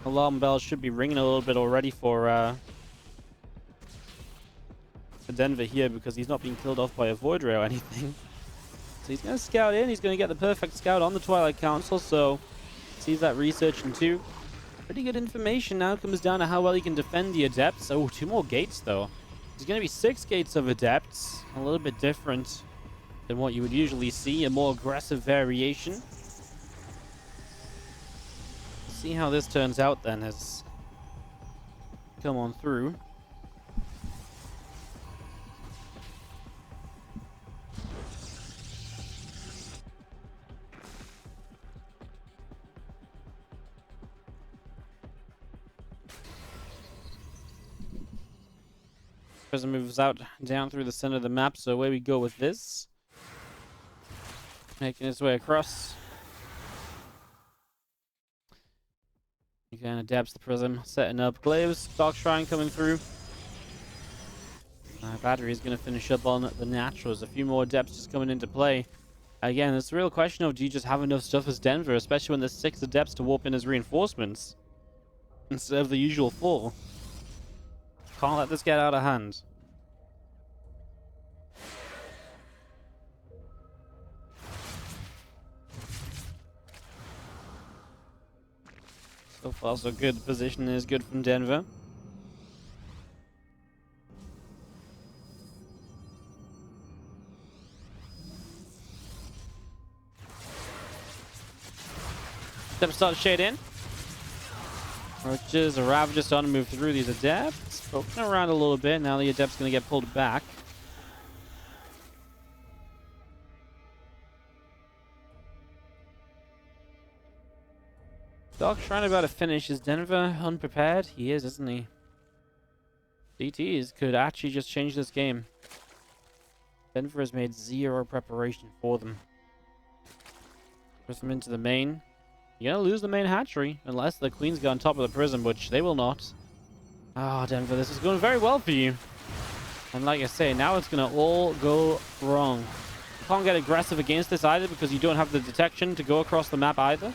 alarm bells should be ringing a little bit already for Denver here, because he's not being killed off by a Void Ray or anything. So he's going to scout in. He's going to get the perfect scout on the Twilight Council. So sees that researching too. Pretty good information now. Comes down to how well he can defend the Adepts. Oh, 2 more gates, though. There's going to be 6 gates of Adepts. A little bit different than what you would usually see, a more aggressive variation. See how this turns out then as come on through. Prism moves out down through the center of the map, so away we go with this. Making his way across. Again, adapts the Prism, setting up Glaives. Dark Shrine coming through. Battery is going to finish up on the Naturals. A few more Adepts just coming into play. Again, it's a real question of, do you just have enough stuff as Denver, especially when there's 6 Adepts to warp in as reinforcements instead of the usual 4. Can't let this get out of hand. So far, so good. The position is good from Denver. Step start shade in. Roaches, a Ravager starting to move through these Adepts. Poking around a little bit. Now the Adept's going to get pulled back. Dark Shrine about to finish. Is Denver unprepared? He is, isn't he? DTs could actually just change this game. Denver has made zero preparation for them. Push them into the main. You're going to lose the main hatchery unless the Queens get on top of the prism, which they will not. Ah, Denver, this is going very well for you. And like I say, now it's going to all go wrong. You can't get aggressive against this either because you don't have the detection to go across the map either.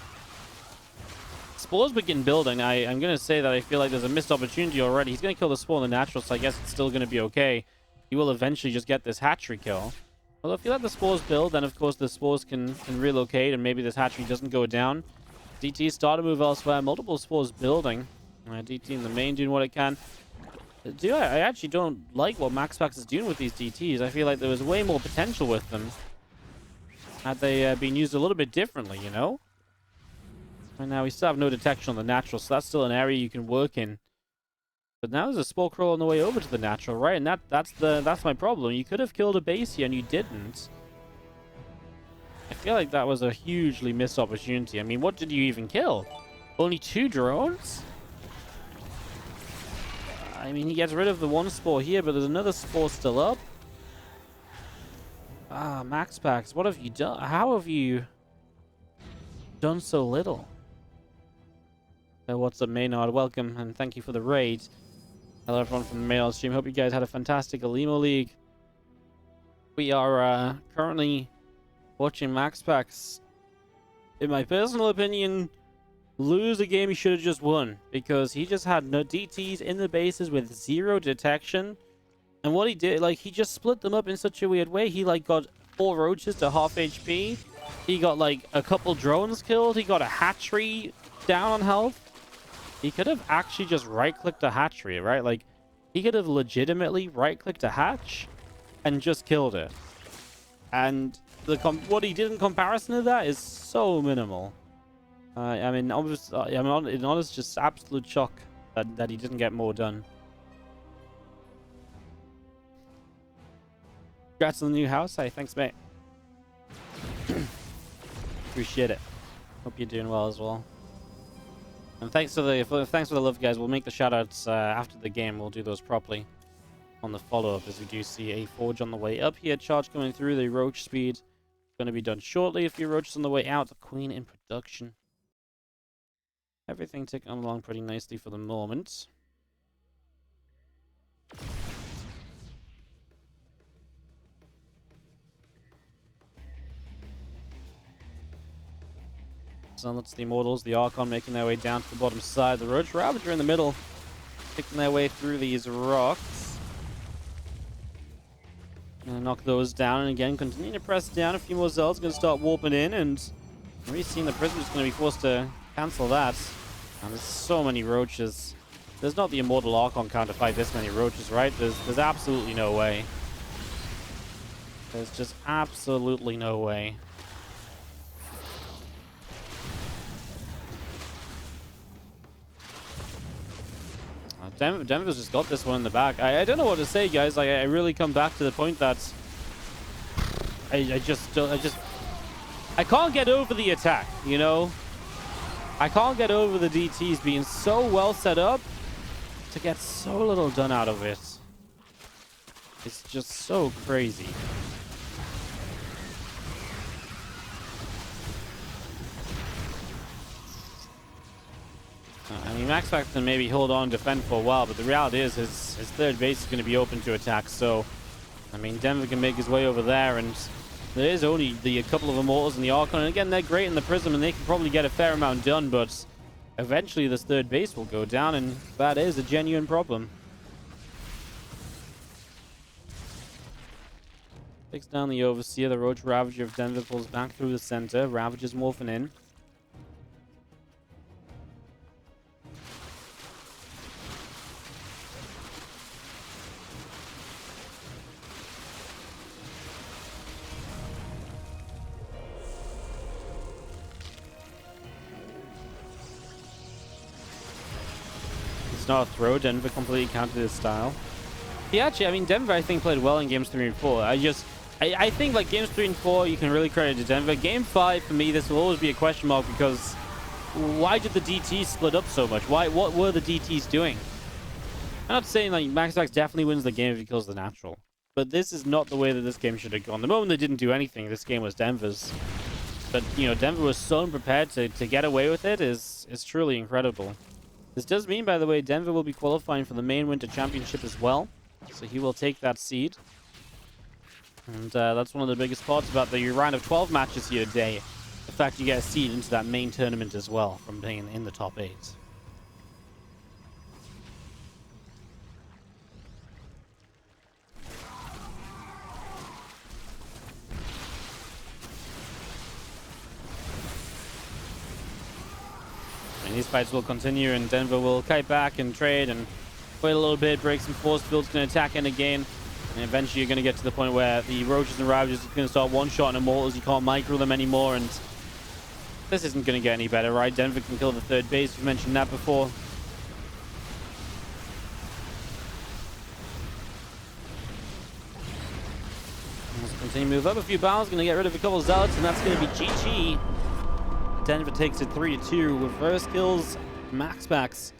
Spores begin building. I'm going to say that I feel like there's a missed opportunity already. He's going to kill the spawn in the natural, so I guess it's still going to be okay. He will eventually just get this hatchery kill. Well, if you let the spores build, then of course the spores can relocate and maybe this hatchery doesn't go down. DT start to move elsewhere. Multiple spores building. DT in the main doing what it can. I actually don't like what MaxPax is doing with these DTs. I feel like there was way more potential with them had they been used a little bit differently, you know? And now we still have no detection on the natural, so that's still an area you can work in. But now there's a spore crawl on the way over to the natural, right? And that's my problem. You could have killed a base here and you didn't. I feel like that was a hugely missed opportunity. I mean, what did you even kill? Only 2 drones? I mean, he gets rid of the one spore here, but there's another spore still up. Ah, MaxPax, what have you done? How have you done so little? What's up, Maynard? Welcome, and thank you for the raid. Hello, everyone from the Maynard stream. Hope you guys had a fantastic Alimo League. We are currently watching MaxPax, in my personal opinion, lose a game he should have just won. Because he just had no DTs in the bases with 0 detection. And what he did, like, he just split them up in such a weird way. He, like, got 4 roaches to half HP. He got, like, a couple drones killed. He got a hatchery down on health. He could have actually just right-clicked a hatchery, right? Like, he could have legitimately right-clicked a hatch and just killed it. And what he did in comparison to that is so minimal. I mean, in honest, just absolute shock that he didn't get more done. Congrats on the new house. Hey, thanks, mate. Appreciate it. Hope you're doing well as well. And thanks for the love, guys. We'll make the shoutouts after the game. We'll do those properly on the follow-up, as we do see a forge on the way up here. Charge coming through. The roach speed going to be done shortly. A few roaches on the way out. The queen in production. Everything ticking along pretty nicely for the moment. So that's the Immortals, the Archon making their way down to the bottom side. The Roach Ravager in the middle, picking their way through these rocks. Gonna knock those down, and again, continue to press down. A few more Zelds gonna start warping in, and we've seen the Prism is gonna be forced to cancel that. And there's so many Roaches. There's not the Immortal Archon count to fight this many Roaches, right? There's absolutely no way. There's just absolutely no way. Denver's just got this one in the back. I don't know what to say, guys. Like, I really come back to the point that I can't get over the attack, you know? I can't get over the DTs being so well set up to get so little done out of it. It's just so crazy. I mean, MaxPax can maybe hold on and defend for a while, but the reality is his third base is going to be open to attack. So, I mean, Denver can make his way over there, and there is only a couple of Immortals and the Archon. And again, they're great in the Prism, and they can probably get a fair amount done, but eventually this third base will go down, and that is a genuine problem. Takes down the Overseer. The Roach Ravager of Denver pulls back through the center. Ravager's morphing in. It's not a throw. Denver completely countered his style. Yeah, actually, I mean, Denver, I think, played well in games 3 and 4. I think, like, games 3 and 4, you can really credit to Denver. Game 5, for me, this will always be a question mark because why did the DTs split up so much? What were the DTs doing? I'm not saying, like, MaxPax definitely wins the game if he kills the natural. But this is not the way that this game should have gone. The moment they didn't do anything, this game was Denver's. But, you know, Denver was so unprepared to get away with it is truly incredible. This does mean, by the way, Denver will be qualifying for the main Winter Championship as well. So he will take that seed. And that's one of the biggest parts about the round of 12 matches here today. The fact you get a seed into that main tournament as well from being in the top 8. And these fights will continue, and Denver will kite back and trade and wait a little bit, break some force fields, going to attack in again. And eventually you're going to get to the point where the Roaches and Ravages are going to start one-shotting Immortals. You can't micro them anymore, and this isn't going to get any better, right? Denver can kill the third base. We mentioned that before. Let's continue to move up a few battles. Going to get rid of a couple of Zealots, and that's going to be GG. Denver takes it 3-2 with first kills. MaxPax